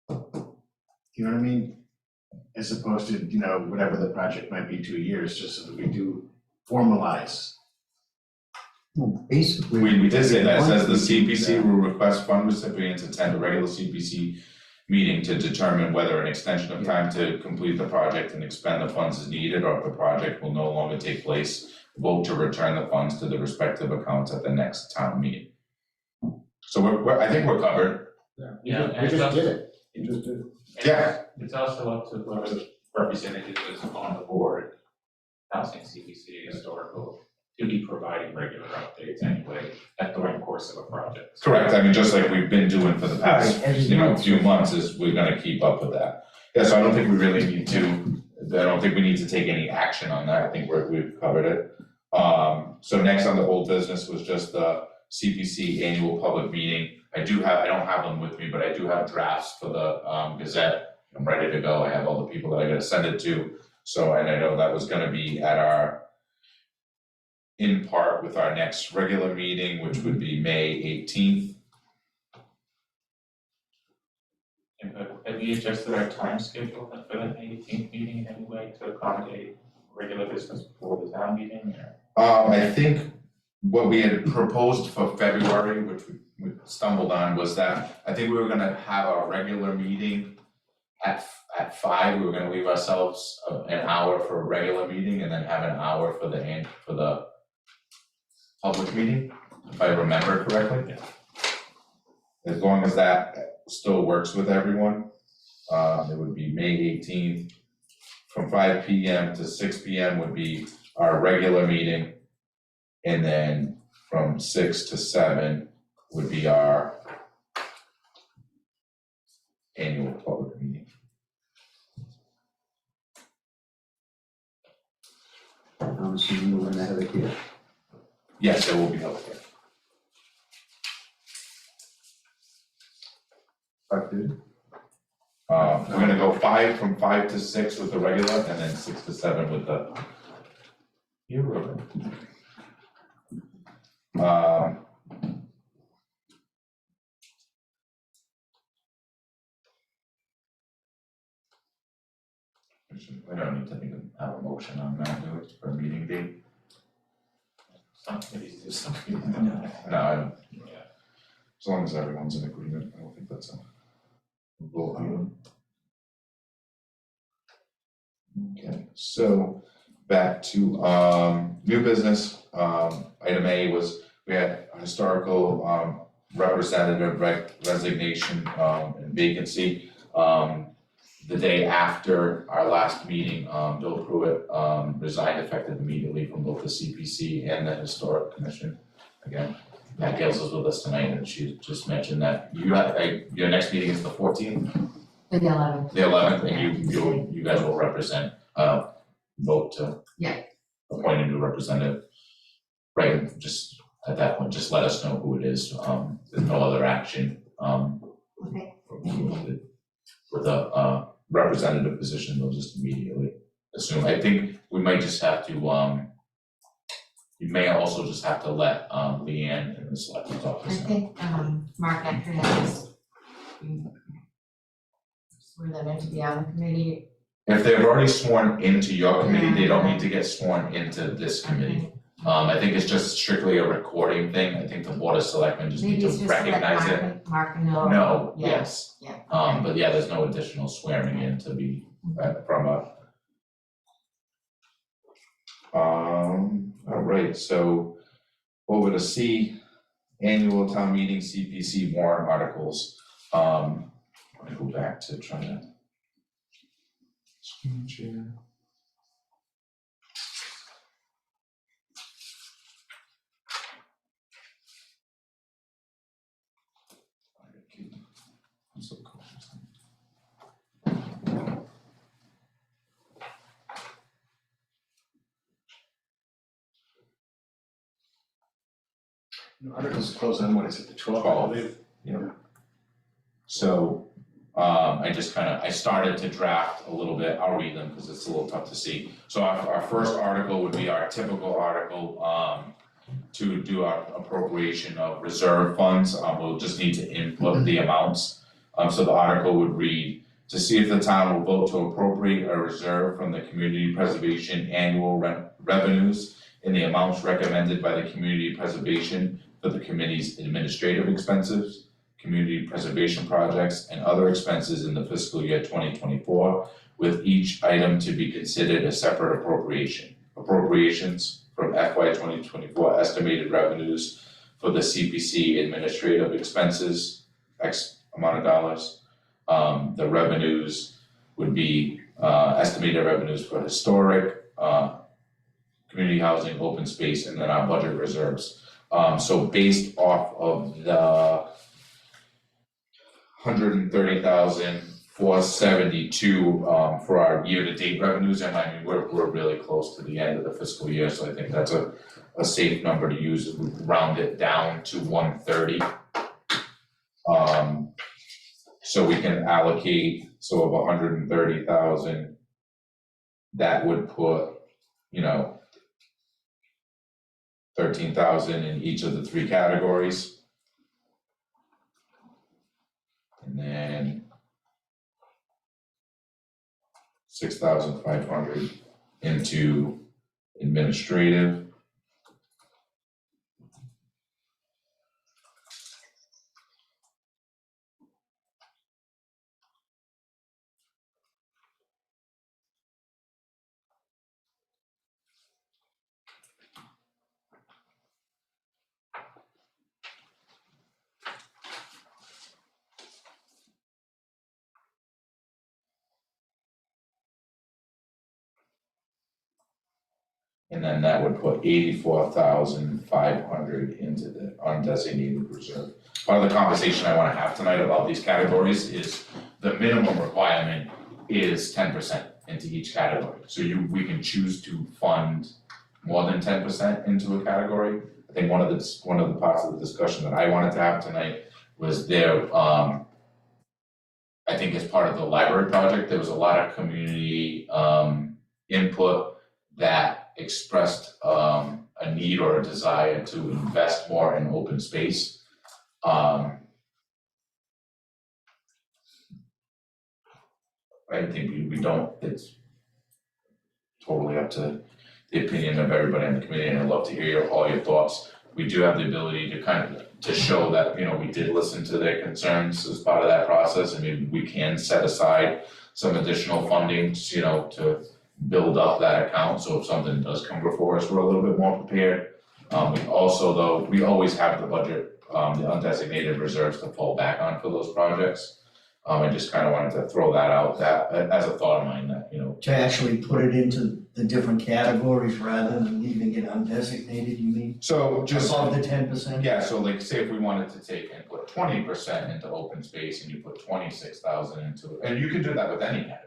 know what I mean? As opposed to, whatever the project might be, 2 years, just so that we do formalize. Well, basically. We did say that, it says the CPC will request fund recipients attend a regular CPC meeting to determine whether an extension of time to complete the project and expend the funds is needed, or if the project will no longer take place, vote to return the funds to the respective accounts at the next town meeting. So I think we're covered. Yeah, and We it's just did also, it, you just did it. Yeah. it's also up to whoever the representative is on the board, housing, CPC, historical, to be providing regular updates anyway, during the course of a project. Correct, just like we've been doing for the past, Right, every month. few months, is we're gonna keep up with that. Yeah, so I don't think we really need to, I don't think we need to take any action on that, I think we've covered it. So next on the old business was just the CPC annual public meeting. I don't have them with me, but I do have drafts for the Gazette. I'm ready to go, I have all the people that I gotta send it to. So, and I know that was gonna be in part with our next regular meeting, which would be May 18th. And have we adjusted our time schedule for the 18th meeting in any way to accommodate regular business before the town meeting, or? I think what we had proposed for February, which we stumbled on, was that I think we were gonna have our regular meeting at 5. We were gonna leave ourselves an hour for a regular meeting and then have an hour for the public meeting, if I remember correctly. As long as that still works with everyone, it would be May 18th. From 5 PM to 6 PM would be our regular meeting. And then from 6 to 7 would be our annual public meeting. I'm assuming we're gonna have it here. Yes, there will be healthcare. We're gonna go from 5 to 6 with the regular, and then 6 to 7 with the. You're right. We don't need to even have a motion on that, do it for a meeting date? Some committees do, some committees don't. No, I don't, Yeah. as long as everyone's in agreement, I don't think that's a vote item. Okay, so back to new business, item A was, we had a historical representative resignation and vacancy. The day after our last meeting, Bill Pruitt resigned effective immediately from both the CPC and the Historic Commission. Again, Pat Gales is with us tonight, and she just mentioned that you have, your next meeting is the 14th? The 11th. The 11th, and you guys will represent, vote to Yeah. appoint a new representative. Right, just at that point, just let us know who it is, there's no other action, Okay. for the representative position, they'll just immediately assume. I think we might just have to, you may also just have to let Leanne in the selectmen's I office know. think, Mark Ector has sworn them into the other committee. If they've already sworn into your committee, they don't need to get sworn into this committee. I think it's just strictly a recording thing, I think the board of selectmen just need Maybe to it's just to let recognize it. Mark know. No, Yeah, yes, yeah. but yeah, there's no additional swearing in to be from a. Alright, so over to C, annual town meeting CPC warrant articles. I'm gonna go back to trying to. Screen share. I'm so cautious. Articles close on, what is it, the 12th, I believe? So, I started to draft a little bit, I'll read them because it's a little tough to see. So our first article would be our typical article, to do our appropriation of reserve funds, we'll just need to input the amounts. So the article would read, to see if the town will vote to appropriate a reserve from the community preservation annual revenues in the amounts recommended by the community preservation for the committee's administrative expenses, community preservation projects, and other expenses in the fiscal year 2024, with each item to be considered a separate appropriation. Appropriations from FY 2024 estimated revenues for the CPC administrative expenses, X amount of dollars. The revenues would be estimated revenues for historic, community housing, open space, and then our budget reserves. So based off of the 130,472 for our year-to-date revenues, and I mean, we're really close to the end of the fiscal year, so I think that's a safe number to use. If we round it down to 130. So we can allocate, so of 130,000, that would put, 13,000 in each of the three categories. And then 6,500 into administrative. And then that would put 84,500 into the undesignated reserve. Part of the conversation I wanna have tonight about these categories is the minimum requirement is 10% into each category. So we can choose to fund more than 10% into a category. I think one of the parts of the discussion that I wanted to have tonight was there, I think as part of the library project, there was a lot of community, input that expressed, a need or a desire to invest more in open space. I think we don't, it's totally up to the opinion of everybody in the committee, and I'd love to hear all your thoughts. We do have the ability to kind of, to show that, you know, we did listen to their concerns as part of that process, and maybe we can set aside some additional funding, you know, to build up that account, so if something does come before us, we're a little bit more prepared. We also, though, we always have the budget, the undesignated reserves to fall back on for those projects. I just kind of wanted to throw that out, that as a thought of mine, that, you know. To actually put it into the different categories rather than leaving it undesignated, you mean? So just. Above the 10%? Yeah, so like, say if we wanted to take and put 20% into open space and you put 26,000 into it, and you can do that with any category.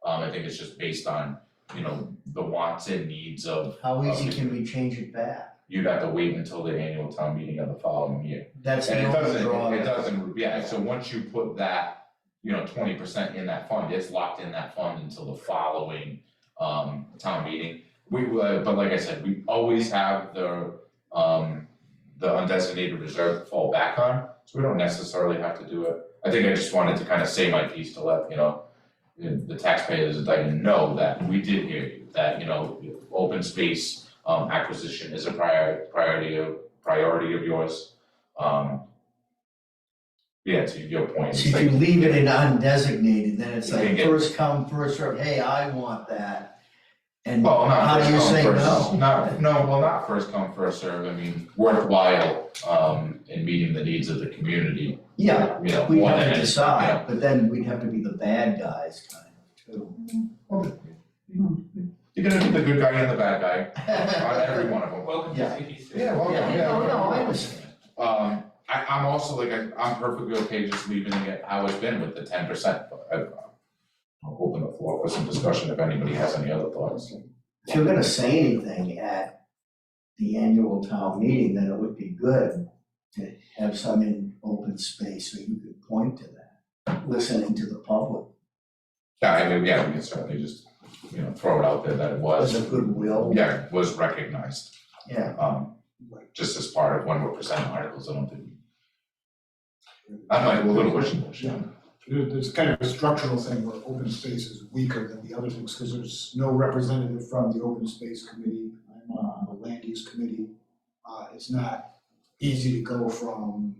I think it's just based on, you know, the wants and needs of. How easy of- can we change it back? You'd have to wait until the annual town meeting of the following year. That's the And it only doesn't, drawback. it doesn't, yeah, so once you put that, you know, 20% in that fund, it's locked in that fund until the following town meeting. But like I said, we always have the undesignated reserve to fall back on, so we don't necessarily have to do it. I think I just wanted to kind of say my piece to let, you know, the taxpayers of Dayton know that we did hear you, that, you know, open space acquisition is a priority of yours. Yeah, to your point. See, it's if you like- leave it in undesignated, then it's You can like get- first come, first served, hey, I want that. And Well, not how do first you come, say first, no? not first come, first serve, I mean, worthwhile, in meeting the needs of the community, Yeah, you know, we more have than to anything, decide, but then we'd have to be the bad guys kind of too. You're gonna be the good guy and the bad guy, on every one of them. Welcome to Yeah. CPC. Yeah, well, Yeah, yeah. no, I understand. I'm also like, I'm perfectly okay just leaving it how it's been with the 10%, but I'll open the floor for some discussion if anybody has any other thoughts. If you're gonna say anything at the annual town meeting, then it would be good to have some in open space so you could point to that, listening to the public. Yeah, I mean, yeah, we can certainly just, you know, throw it out there that it was, As a goodwill. yeah, it was recognized. Yeah. Just as part of when we're presenting articles, I don't think. I'm like a little wishy-washy. Yeah. There's kind of a structural thing where open space is weaker than the other things, because there's no representative from the open space committee. I'm on the land use committee. It's not easy to go from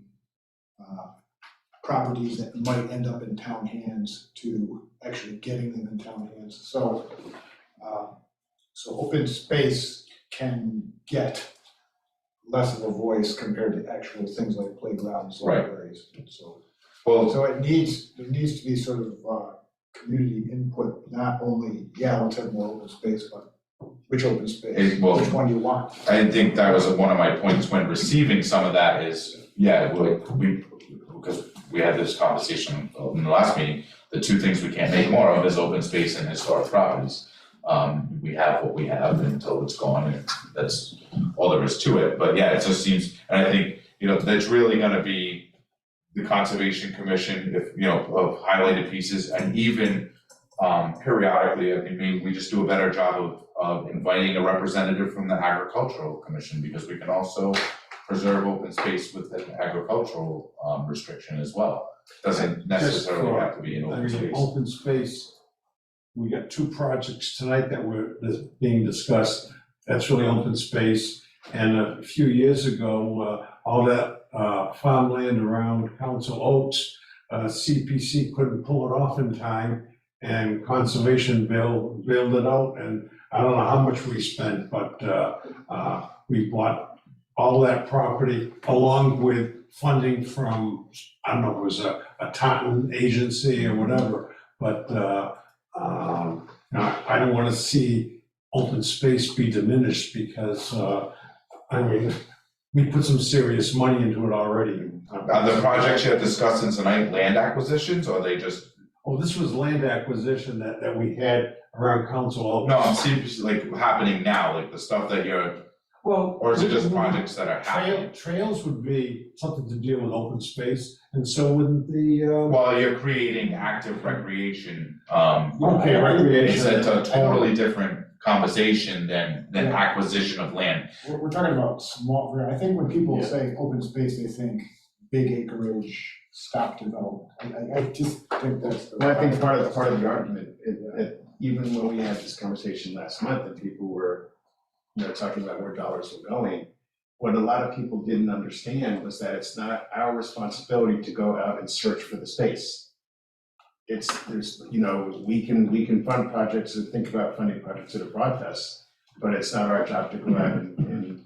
properties that might end up in town hands to actually getting them in town hands. So open space can get less of a voice compared to actual things like playgrounds, Right. libraries, so. Well, So there needs to be sort of community input, not only, yeah, let's have more open space, but which open space, well- which one do you want? I think that was one of my points when receiving some of that is, yeah, because we had this conversation in the last meeting, the two things we can't make more of is open space and historic properties. We have what we have until it's gone, and that's all there is to it, but yeah, it just seems, and I think, you know, that's really gonna be the Conservation Commission, if, you know, of highlighted pieces, and even periodically, I think maybe we just do a better job of inviting a representative from the Agricultural Commission, because we can also preserve open space with an agricultural restriction as well. Doesn't necessarily have to be an I open mean, space. open space, we got two projects tonight that's being discussed, that's really open space. And a few years ago, all that farmland around Council Oaks, CPC couldn't pull it off in time, and Conservation bailed it out, and I don't know how much we spent, but we bought all that property along with funding from, I don't know, it was a Taunton agency or whatever, but I don't wanna see open space be diminished because, I mean, we put some serious money into it already. Are the projects you're discussing tonight land acquisitions, or are they just, Oh, this was land acquisition that we had around Council Oaks. no, I'm seeing like happening now, like the stuff that you're Well. Or is it just projects that are happening? Trails would be something to deal with open space, and so wouldn't the, Well, you're creating active recreation, okay, recreation. it's a totally different conversation than acquisition of land. We're talking about small, I think when people Yeah. say open space, they think big acreage, stop development. I just think that's the. Well, I think part of the argument, even when we had this conversation last month and people were, talking about where dollars were going, what a lot of people didn't understand was that it's not our responsibility to go out and search for the space. We can fund projects and think about funding projects that are Broadfest, but it's not our job to go out and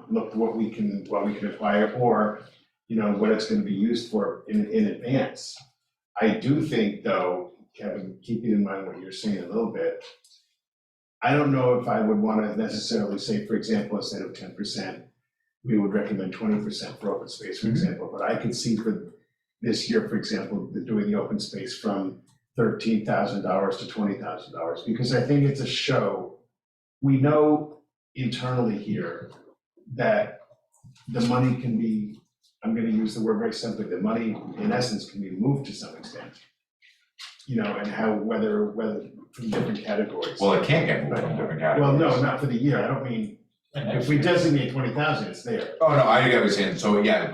look what we can acquire or, what it's gonna be used for in advance. I do think though, Kevin, keeping in mind what you're saying a little bit, I don't know if I would wanna necessarily say, for example, instead of 10%, we would recommend 20% for open space, for example, but I could see for this year, for example, doing the open space from $13,000 to $20,000, because I think it's a show. We know internally here that the money can be, I'm gonna use the word very simply, the money in essence can be moved to some extent. And how, whether from different categories. Well, it can't get moved from different categories. Well, no, not for the year, I don't mean, if we designate 20,000, it's there. Oh, no, I get what you're saying, so yeah,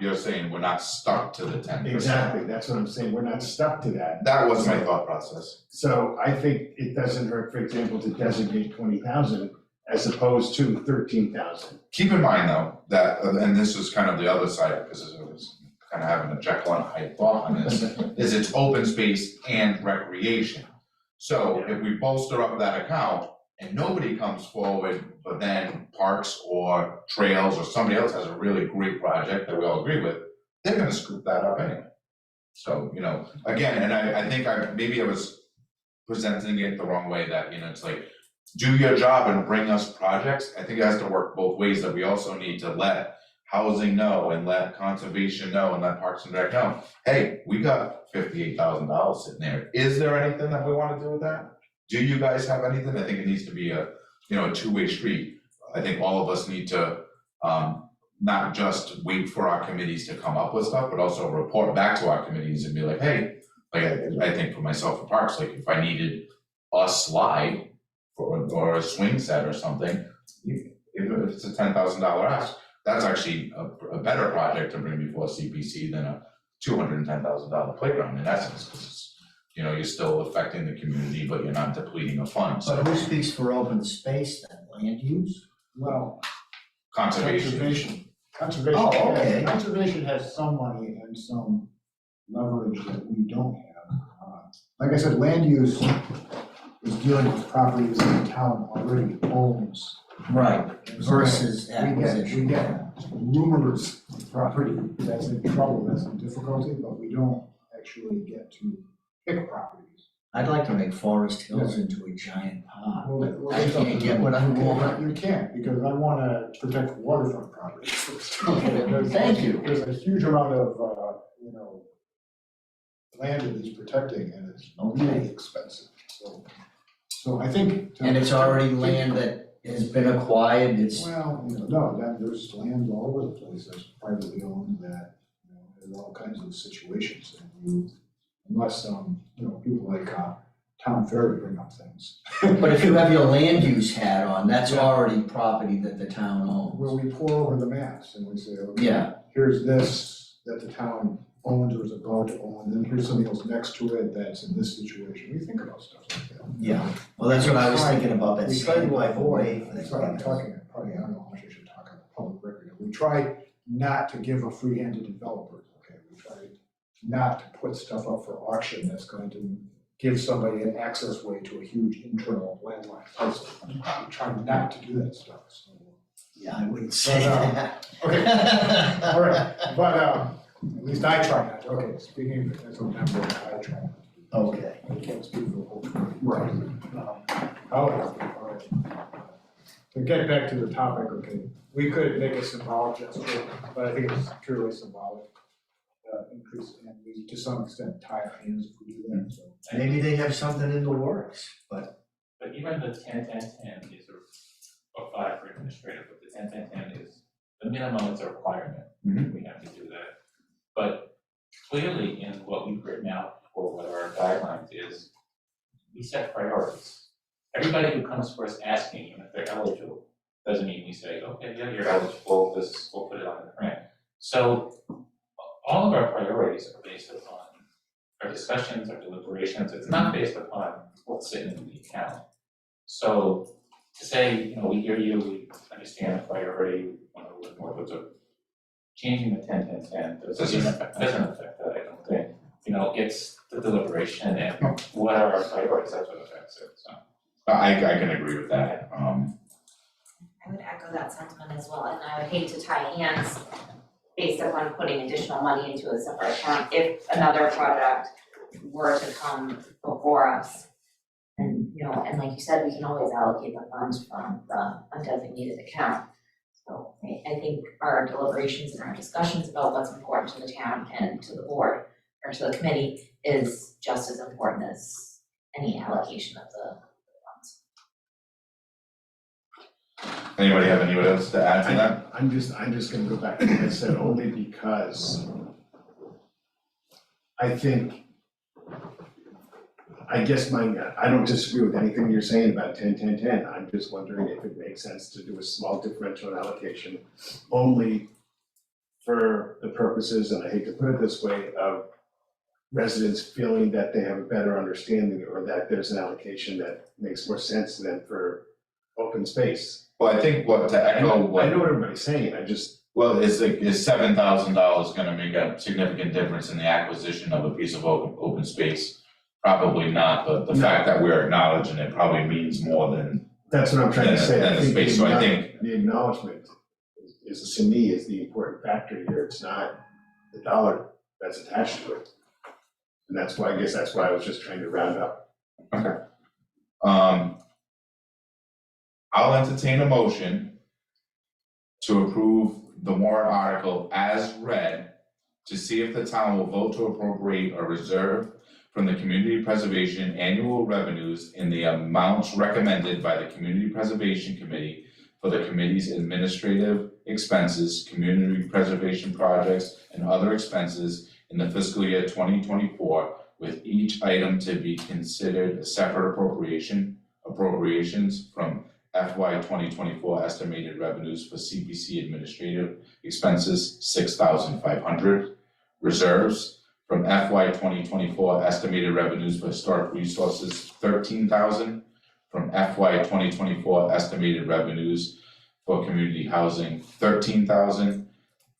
you're saying we're not stuck to the 10%. Exactly, that's what I'm saying, we're not stuck to that. That was my thought process. So I think it doesn't hurt, for example, to designate 20,000 as opposed to 13,000. Keep in mind though, that, and this is kind of the other side, because it was kind of having a Jekyll and Hyde thought on this, is it's open space and recreation. So if we bolster up that account and nobody comes forward, but then parks or trails or somebody else has a really great project that we all agree with, they're gonna scoop that up anyway. So, again, and I think maybe I was presenting it the wrong way, that, it's like, do your job and bring us projects. I think it has to work both ways, that we also need to let housing know and let conservation know and let Parks and Rec know, hey, we got $58,000 sitting there. Is there anything that we wanna do with that? Do you guys have anything? I think it needs to be a two-way street. I think all of us need to, not just wait for our committees to come up with stuff, but also report back to our committees and be like, hey, like, I think for myself for Parks, like, if I needed a slide or a swing set or something, if it's a $10,000 ask, that's actually a better project to bring before CPC than a $210,000 playground in essence, because you're still affecting the community, but you're not depleting a fund, so. But who speaks for open space then, land use? Well, Conservation. Conservation, Oh, okay. conservation has some money and some leverage that we don't have. Like I said, land use is dealing with properties that the town already owns. Right, And so versus We acquisition. get rumors of property that's in trouble, that's in difficulty, but we don't actually get to pick properties. I'd like to make Forest Hills into a giant pond, but Well, I can't get what I want. You can't, because I wanna protect waterfront properties first. There's- Thank you. There's a huge amount of, land that he's protecting, and it's really expensive, so I think. And it's already land that has been acquired, it's, Well, there's land all over the place that's privately owned that, has all kinds of situations, and unless, people like, Town Fair to bring up things. but if you have your land use hat on, that's already property that the town Where owns. we pour over the maps and we say, okay, Yeah, here's this that the town owns or is about to own, and then here's something else next to it that's in this situation. We think about stuff like that. yeah, well, that's what I was thinking about, that We try to sandpiper avoid, wave that's thing. what I'm talking, probably, I don't know how much I should talk on the public record. We try not to give a free hand to developers, okay? We try not to put stuff up for auction that's going to give somebody an access way to a huge internal landline parcel. We try not to do that stuff, so. Yeah, I wouldn't say But, that. Okay, all right, but, at least I try not to, okay, speaking as a member, I try not to. Okay. I can't speak for the whole committee. Right. All right. To get back to the topic, okay, we could make a symbolic gesture, but I think it's purely symbolic. Increase, and we to some extent tie our hands if we do that, so. Maybe they have something in the works, but But even the 10-10-10 is a administrative, but the 10-10-10 is, the minimum is a requirement. Mhm. We have to do that. But clearly in what we've written out for what our guidelines is, we set priorities. Everybody who comes to us asking, even if they're eligible, doesn't mean we say, okay, yeah, you're eligible, we'll put it on the grant. So all of our priorities are based upon our discussions, our deliberations, it's not based upon what's sitting in the account. So to say, we hear you, we understand the priority, we want to look more towards changing the 10-10-10 doesn't affect that, I don't think. It's the deliberation and what are our priorities, that's what affects it, so. I can agree with that, I would echo that sentiment as well, and I would hate to tie hands based upon putting additional money into a separate account if another project were to come before us. And, and like you said, we can always allocate the funds from the undesignated account. So I think our deliberations and our discussions about what's important to the town and to the board or to the committee is just as important as any allocation of the funds. anybody have anyone else to add to that? I'm just gonna go back to what I said, only because I think, I don't disagree with anything you're saying about 10-10-10. I'm just wondering if it makes sense to do a small differential allocation only for the purposes, and I hate to put it this way, of residents feeling that they have a better understanding or that there's an allocation that makes more sense to them for open space. Well, I think to I echo know what, what everybody's saying, is $7,000 gonna make a significant difference in the acquisition of a piece of open space? Probably not, but the fact that we're acknowledging it probably means more than, that's what I'm trying to say. than I the think space, so I think, the acknowledgement is, to me, is the important factor here. It's not the dollar that's attached to it. And that's why I was just trying to round up. okay. I'll entertain a motion to approve the warrant article as read, to see if the town will vote to appropriate a reserve from the community preservation annual revenues in the amounts recommended by the Community Preservation Committee for the committee's administrative expenses, community preservation projects, and other expenses in the fiscal year 2024, with each item to be considered a separate appropriations from FY 2024 estimated revenues for CPC administrative expenses, $6,500. Reserves from FY 2024 estimated revenues for historic resources, $13,000. From FY 2024 estimated revenues for community housing, $13,000.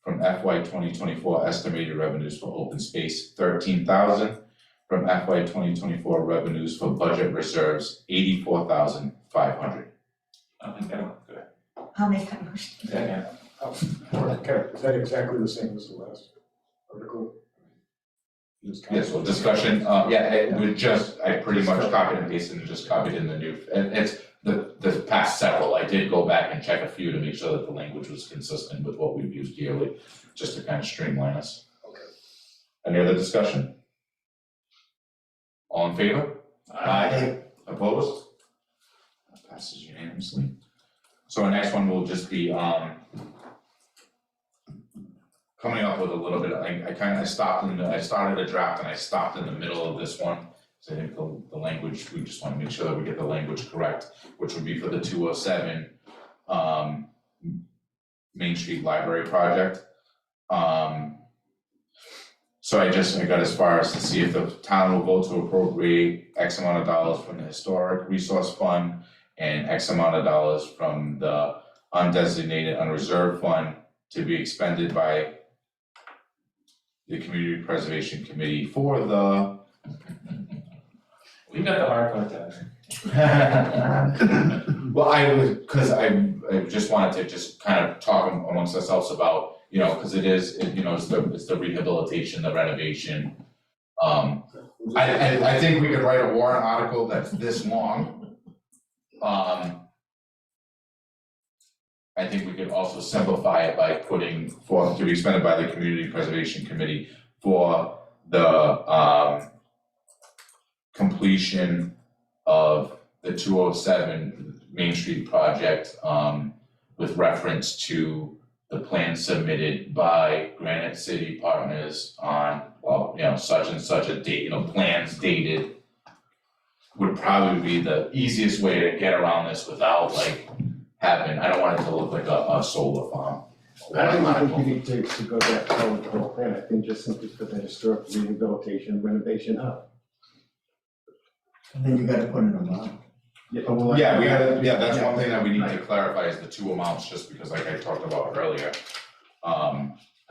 From FY 2024 estimated revenues for open space, $13,000. From FY 2024 revenues for budget reserves, $84,500. I think that looked good. I'll make that motion. Second. Okay, is that exactly the same as the last article? Yes, well, discussion, I pretty much copied and pasted and just copied in the new, and it's the past several, I did go back and check a few to make sure that the language was consistent with what we've used yearly, just to kind of streamline us. Okay. Any other discussion? All in favor? Aye. Opposed? That passes unanimously. So our next one will just be, coming up with a little bit, I started a draft and I stopped in the middle of this one. So I think the language, we just want to make sure that we get the language correct, which would be for the 207 Main Street Library project. So I got as far as to see if the town will vote to appropriate X amount of dollars from the Historic Resource Fund and X amount of dollars from the undesignated unreserved fund to be expended by the Community Preservation Committee for the We got the hard part done. well, I just wanted to just kind of talk amongst ourselves about, because it's the rehabilitation, the renovation. I think we could write a warrant article that's this long. I think we could also simplify it by putting to be expended by the Community Preservation Committee for the completion of the 207 Main Street project, with reference to the plan submitted by Granite City Partners on, well, you know, such and such a date, you know, plans dated, would probably be the easiest way to get around this without like having, I don't want it to look like a solar farm. I don't think you need to go that far with the whole plan, I think just simply put that historic rehabilitation renovation up. And then you gotta put in a amount. Yeah, we had, yeah, that's one thing that we need to clarify is the two amounts, just because like I talked about earlier.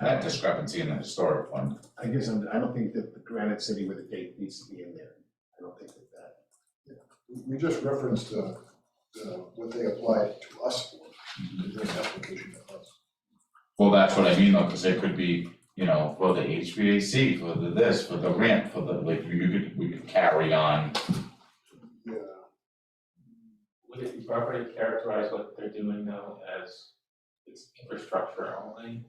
That discrepancy in the historic fund. I guess I don't think that the Granite City with a date needs to be in there, I don't think that. We just referenced, what they applied to us for, their application to us. Well, that's what I mean though, because it could be, you know, for the HVAC, for the this, for the ramp, for the, like, we could carry on. Yeah. Would it be proper to characterize what they're doing though as it's infrastructure only?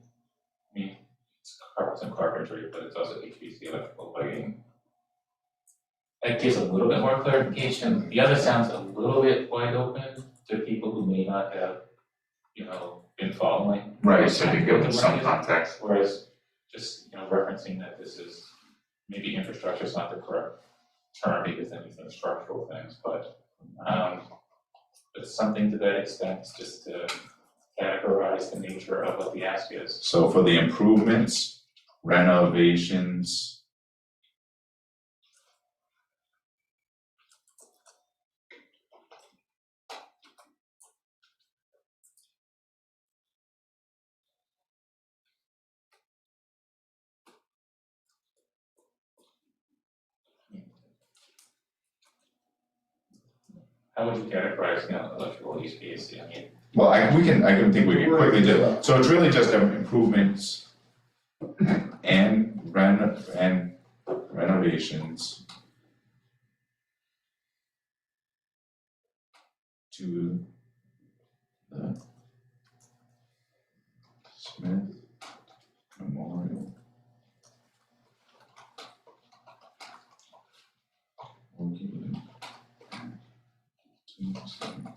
I mean, it's some carpentry, but it's also HVAC, electrical, lighting. That gives a little bit more clarification. The other sounds a little bit wide open to people who may not have, you know, been following. Right, so to give What it the some money is. context. Whereas just, you know, referencing that this is, maybe infrastructure is not the correct term because then you think structural things, but something to that extent, just to categorize the nature of what the ask is. So for the improvements, renovations. How would you categorize, you know, electrical HVAC? I mean, Well, I can think we can quickly do, so it's really just improvements and renovations to the Smith Memorial. Located at 207.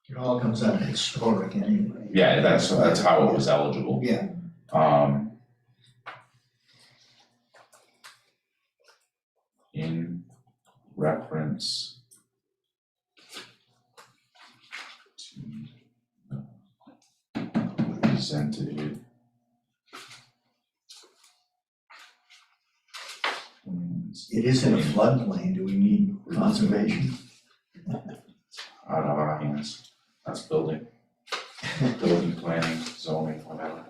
It all comes out of historic anyway. Yeah, that's how it was eligible. Yeah. In reference to the presented plans. It is in a floodplain, do we need conservation? Out of our hands, that's building planning, zoning, whatever.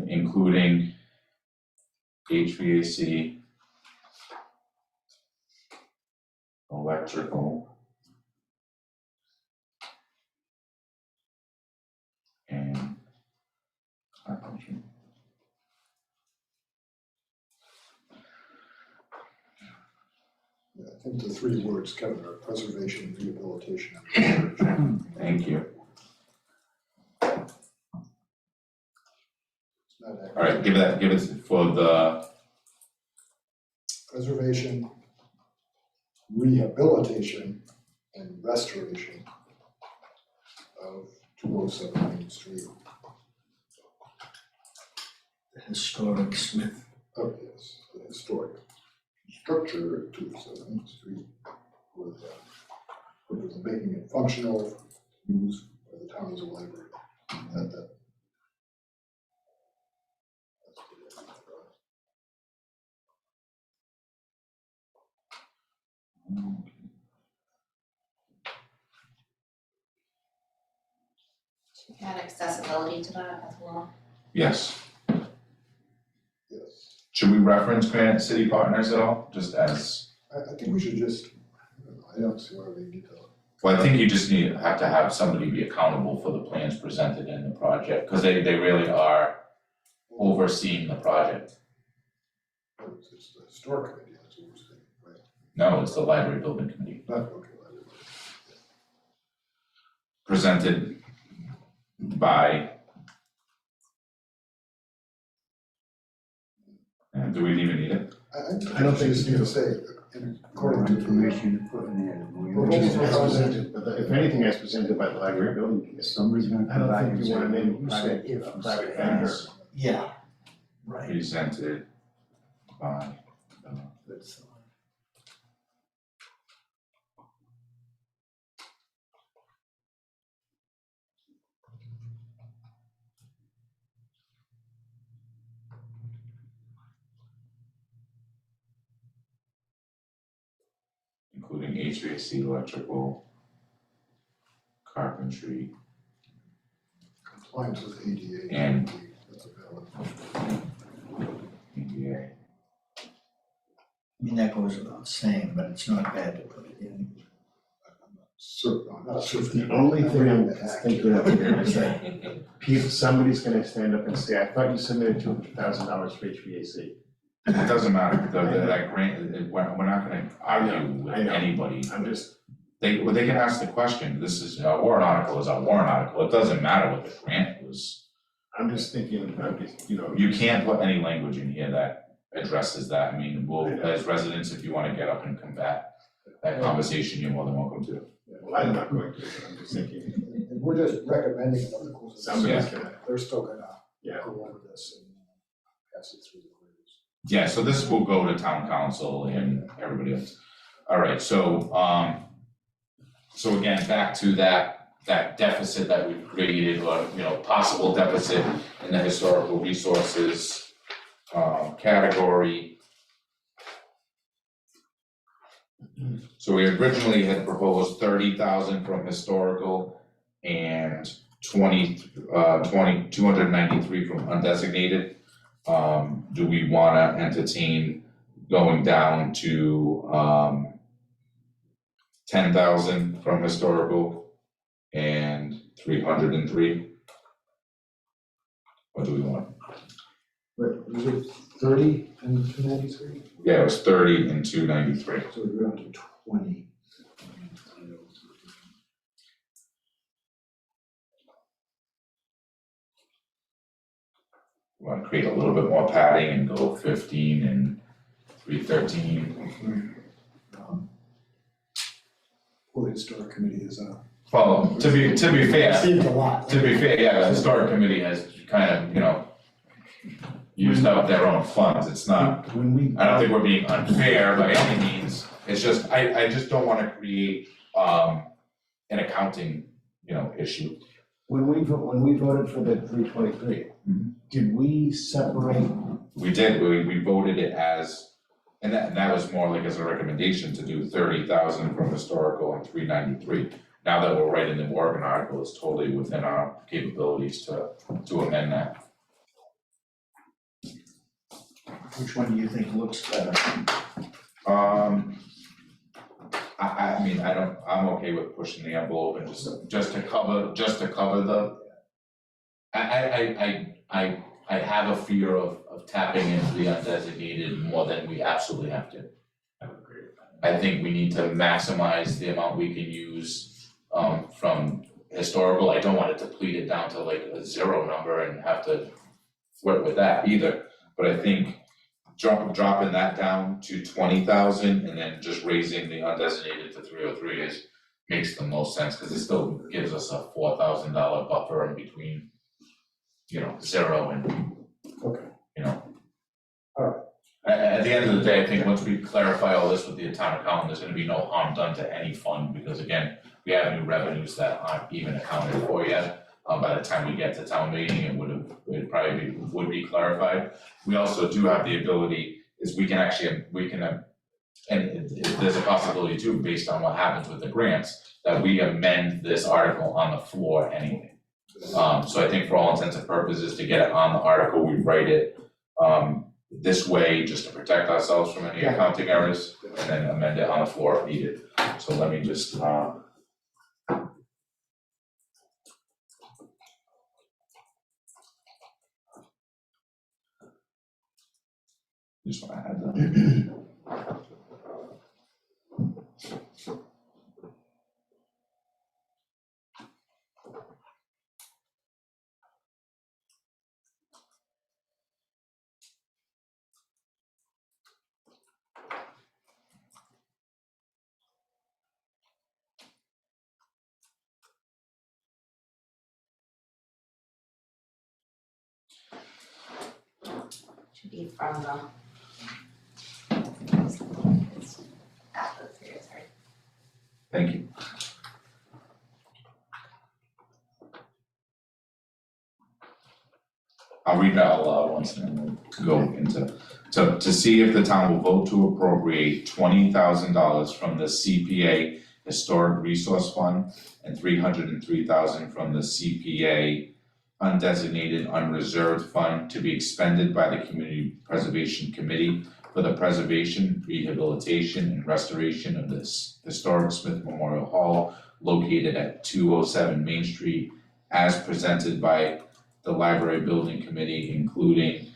Including HVAC, electrical, and carpentry. Yeah, I think the three words, Kevin, are preservation, rehabilitation, and restoration. Thank you. It's not accurate. All right, give it for the, Preservation, rehabilitation, and restoration of 207 Main Street. The historic Smith. Oh, yes, the historic structure at 207 Main Street was making it functional for use by the town as a library. That's what Add accessibility to that as well. yes, Yes, should we reference Granite City Partners at all, just as? I think we should just, I don't see why we need to. Well, I think you just have to have somebody be accountable for the plans presented in the project, because they really are overseeing the project. It's the historic committee, that's what we're saying, right? No, it's the library building committee, Not, okay, library. presented by and do we even need it? I don't think it's gonna say, according to the information put in there. Proposal As for presented, but if anything, as presented by the library building committee. Somebody's gonna I come don't back think and you say, wanna name you said if, a you private said vendor. as. Yeah, right. Presented by, including HVAC, electrical, carpentry, compliance with ADA. And- That's available. EDA. I mean, that goes without saying, but it's not bad to put it in. I'm not certain. The only thing I'm thinking of here is that somebody's gonna stand up and say, I thought you submitted $200,000 for HVAC. It doesn't matter, that grant, we're not gonna argue with I know. anybody. I'm just, They can ask the question, this is a warrant article, is a warrant article, it doesn't matter what the grant was. I'm just thinking, you know. You can't put any language in here that addresses that, I mean, we'll, as residents, if you wanna get up and combat that conversation, you're more than welcome to. Well, I'm not going to, but I'm just thinking, And we're just recommending an article. somebody's gonna, They're still gonna yeah. go over this and pass it through the graders. Yeah, so this will go to town council and everybody else. Alright, so again, back to that deficit that we've created, or, possible deficit in the historical resources, category. So we originally had proposed 30,000 from historical and 293 from undesignated. Do we wanna entertain going down to 10,000 from historical and 303? What do we want? Wait, was it 30 and 293? Yeah, it was 30 and 293. So we're down to 20. We wanna create a little bit more padding and go 15 and 313. Well, the historic committee is, Well, to be fair, Seems a lot. yeah, the historic committee has kind of, used up their own funds, it's not, When we. I don't think we're being unfair by any means, it's just, I just don't wanna create, an accounting, issue. When we voted for the 323, did we separate? We did, we voted it as, and that was more like as a recommendation to do 30,000 from historical and 393. Now that we're writing the warrant article, it's totally within our capabilities to amend that. Which one do you think looks better? I mean, I'm okay with pushing the envelope and just to cover the. I have a fear of tapping into the undesignated more than we absolutely have to. I would agree with that. I think we need to maximize the amount we can use from historical. I don't want to deplete it down to like a zero number and have to flirt with that either. But I think dropping that down to 20,000 and then just raising the undesignated to 303 makes the most sense, because it still gives us a $4,000 buffer in between, zero and, okay. At the end of the day, I think once we clarify all this with the town accountant, there's gonna be no harm done to any fund, because again, we have new revenues that aren't even accounted for yet. By the time we get to town meeting, it would be clarified. We also do have the ability, is we can, and there's a possibility too, based on what happens with the grants, that we amend this article on the floor anyway. So I think for all intents and purposes, to get it on the article, we write it, this way, just to protect ourselves from any accounting errors, and then amend it on the floor if needed. So let me just, just wanna add that. Should be from the. After the period, sorry. Thank you. I'll read that out loud once and then we'll go into, to see if the town will vote to appropriate $20,000 from the CPA Historic Resource Fund and $303,000 from the CPA Undesignated Unreserved Fund to be expended by the Community Preservation Committee for the preservation, rehabilitation, and restoration of this historic Smith Memorial Hall located at 207 Main Street as presented by the Library Building Committee, including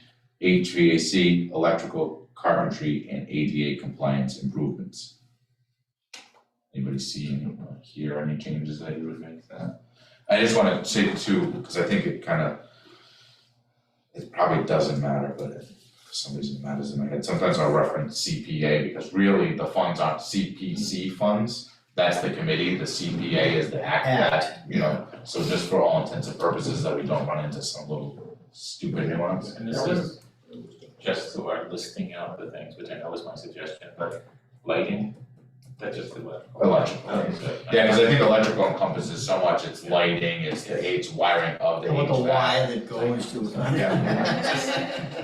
HVAC, electrical, carpentry, and ADA compliance improvements. Anybody see any, hear any changes that you would make to that? I just wanna say too, because I think it probably doesn't matter, but for some reason it matters in my head. Sometimes I'll reference CPA because really the funds aren't CPC funds. That's the committee, the CPA is the act that, you know, so just for all intents and purposes that we don't run into some little stupid nuance. And this is just to our listing out the things, which I know was my suggestion, but lighting, that's just electrical. Electrical, yeah, because I think electrical encompasses so much, it's lighting, it's wiring of the HVAC. What the wire that goes to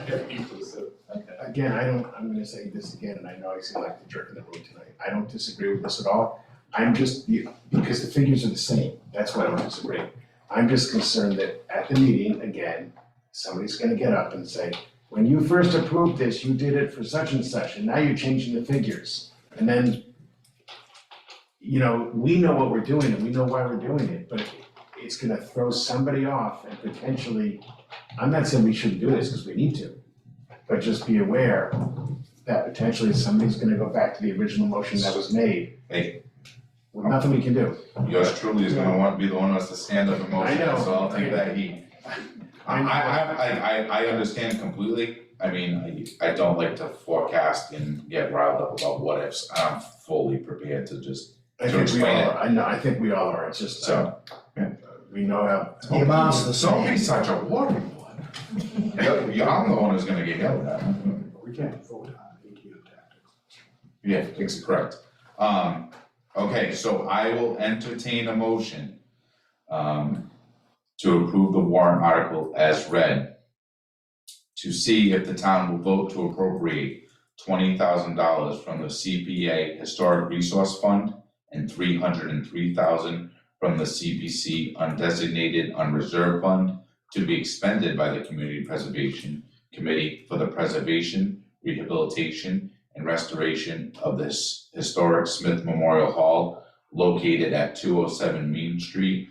it. Inclusive, okay. Again, I'm gonna say this again, and I know I seem like the jerk in the room tonight, I don't disagree with this at all. I'm just, because the figures are the same, that's why I don't disagree. I'm just concerned that at the meeting, again, somebody's gonna get up and say, when you first approved this, you did it for such and such, and now you're changing the figures. And then, you know, we know what we're doing and we know why we're doing it, but it's gonna throw somebody off and potentially, I'm not saying we shouldn't do this because we need to, but just be aware that potentially somebody's gonna go back to the original motion that was made. Hey. With nothing we can do. Yours truly is gonna want to be the one who has to stand up and motion, I know. so I'll take that heat. I understand completely, I mean, I don't like to forecast and get riled up about what ifs, I'm fully prepared to just, I think we explain all it. are, I know, I think we all are, it's just, so. we know how. The amount's the Don't be same. such a worry, boy. I'm the one who's gonna get yelled at. We can't vote on ATM tactics. Yeah, it's correct. Okay, so I will entertain a motion to approve the warrant article as read. To see if the town will vote to appropriate $20,000 from the CPA Historic Resource Fund and $303,000 from the CPC Undesignated Unreserved Fund to be expended by the Community Preservation Committee for the preservation, rehabilitation, and restoration of this historic Smith Memorial Hall located at 207 Main Street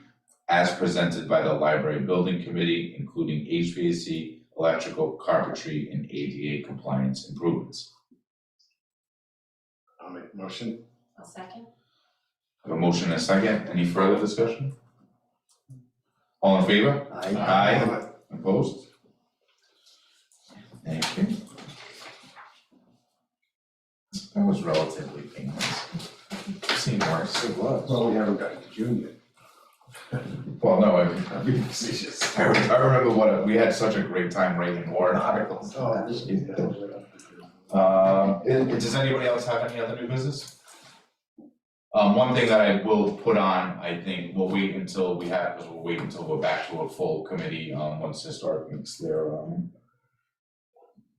as presented by the Library Building Committee, including HVAC, electrical, carpentry, and ADA compliance improvements. I'll make a motion. A second? I have a motion and a second. Any further discussion? All in favor? Aye. Opposed? Thank you. That was relatively painless. Seen worse. It was. Well, we haven't gotten to June yet. Well, no, I'm being facetious. I remember we had such a great time writing warrant articles. Oh, this is. Does anybody else have any other new business? One thing that I will put on, I think, we'll wait until we're back to a full committee, once Historic makes their,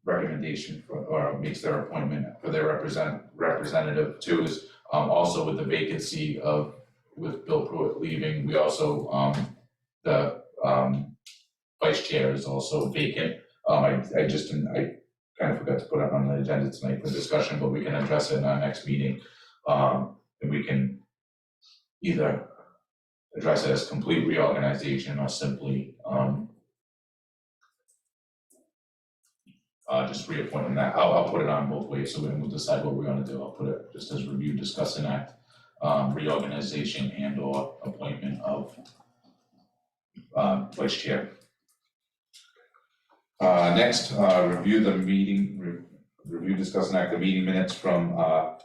recommendation for, or makes their appointment for their representative too, is, also with the vacancy with Bill Pruitt leaving, we also, the, vice chair is also vacant. I kind of forgot to put it on the agenda tonight for discussion, but we can address it in our next meeting. And we can either address it as complete reorganization or simply, just reappointing that. I'll put it on both ways, so when we decide what we're gonna do, I'll put it just as review, discuss, and act, reorganization and or appointment of vice chair. Next, review, discuss, and act the meeting minutes from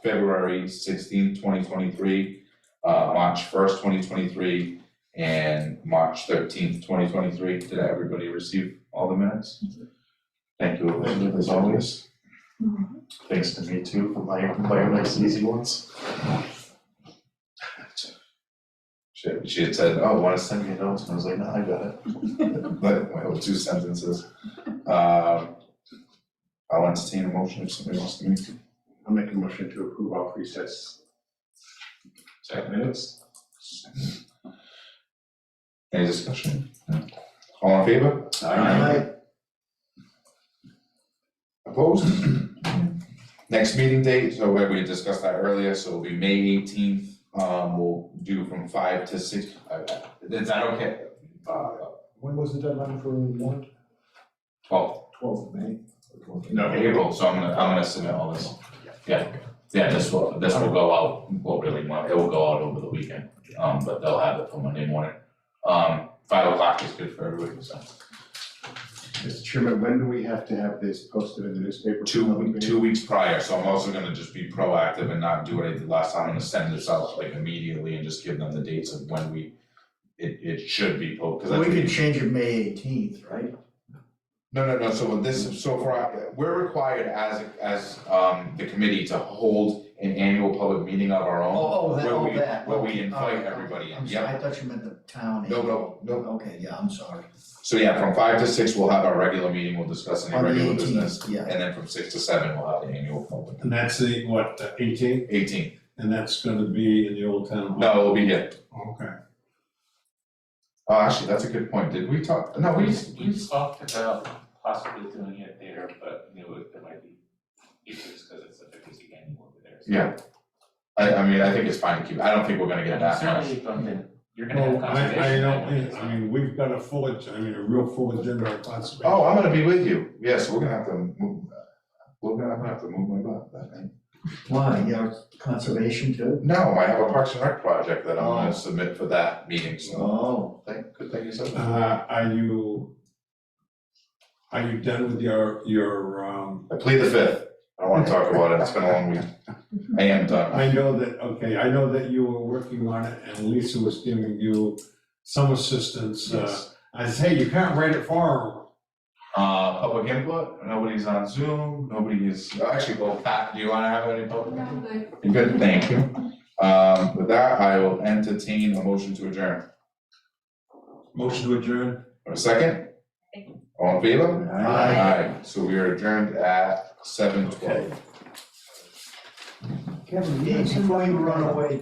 February 16th, 2023, March 1st, 2023, and March 13th, 2023. Did everybody receive all the minutes? Thank you, Elizabeth, as always. Thanks to me too for my nice easy ones. She had said, oh, wanna send me notes, and I was like, no, I got it. But my whole 2 sentences. I'll entertain a motion if somebody wants to make it. I'll make a motion to approve all 3 sets. Second minutes. Any discussion? No. All in favor? Aye. Opposed? Next meeting date, so we discussed that earlier, so it'll be May 18th. We'll do from 5 to 6. Is that okay? When was the deadline for warrant? 12th. 12th of May? No, April, so I'm gonna submit all this. Yeah, this will go out, well, really, it will go out over the weekend, but they'll have it for Monday morning. 5 o'clock is good for everybody, so. Mr. Chairman, when do we have to have this posted in the newspaper? 2 weeks prior, so I'm also gonna just be proactive and not do what I did last time. I'm gonna send this out like immediately and just give them the dates of when it should be posted. We could change it May 18th, right? No, we're required as the committee to hold an annual public meeting of our own. Where we invite everybody in, I'm sorry, yeah. I thought you meant the town. No. Okay, yeah, I'm sorry. So yeah, from 5 to 6, we'll have our regular meeting, we'll discuss any On the regular 18th, business. yeah. And then from 6 to 7, we'll have the annual public. And that's the, what, 18th? 18th, And that's gonna be in the old town hall? no, we'll be here. Okay. Actually, that's a good point, did we talk, no, We talked about possibly doing it there, but there might be issues because it's a 50 annual over there. So. Yeah. I mean, I think it's fine to keep, I don't think we're gonna get that much. Certainly from the, you're gonna have Well, conservation. I mean, we've got a a real full agenda on conservation. Oh, I'm gonna be with you, yes, we're gonna have to move, my butt that night. Why, you have conservation too? No, I have a Parks and Rec project that I'm gonna submit for that meeting, so. Oh. Good thing you said that. Are you done with your I plead the fifth, I don't wanna talk about it, it's been a long week. I am done. I know that you were working on it and Lisa was giving you some assistance. Yes. I say, you can't write it for Public input, nobody's on Zoom, nobody is, actually, well, Pat, do you wanna have any public? No, I'm good. You're good, thank you. With that, I will entertain a motion to adjourn. them. Motion to adjourn? Or a second? All in favor? Aye. So we are adjourned at 7:12. Kevin, Hey, you said before you something run about- away,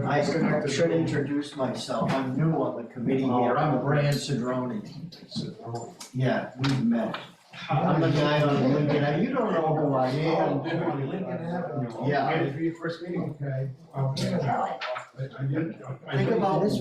I should introduce myself. I'm new on the committee here. I'm Brian Cedrone. Yeah, we've met. I'm the guy on Lincoln. You don't know who I am. Lincoln Avenue. Yeah. Ready for your first meeting? Okay. Think about this.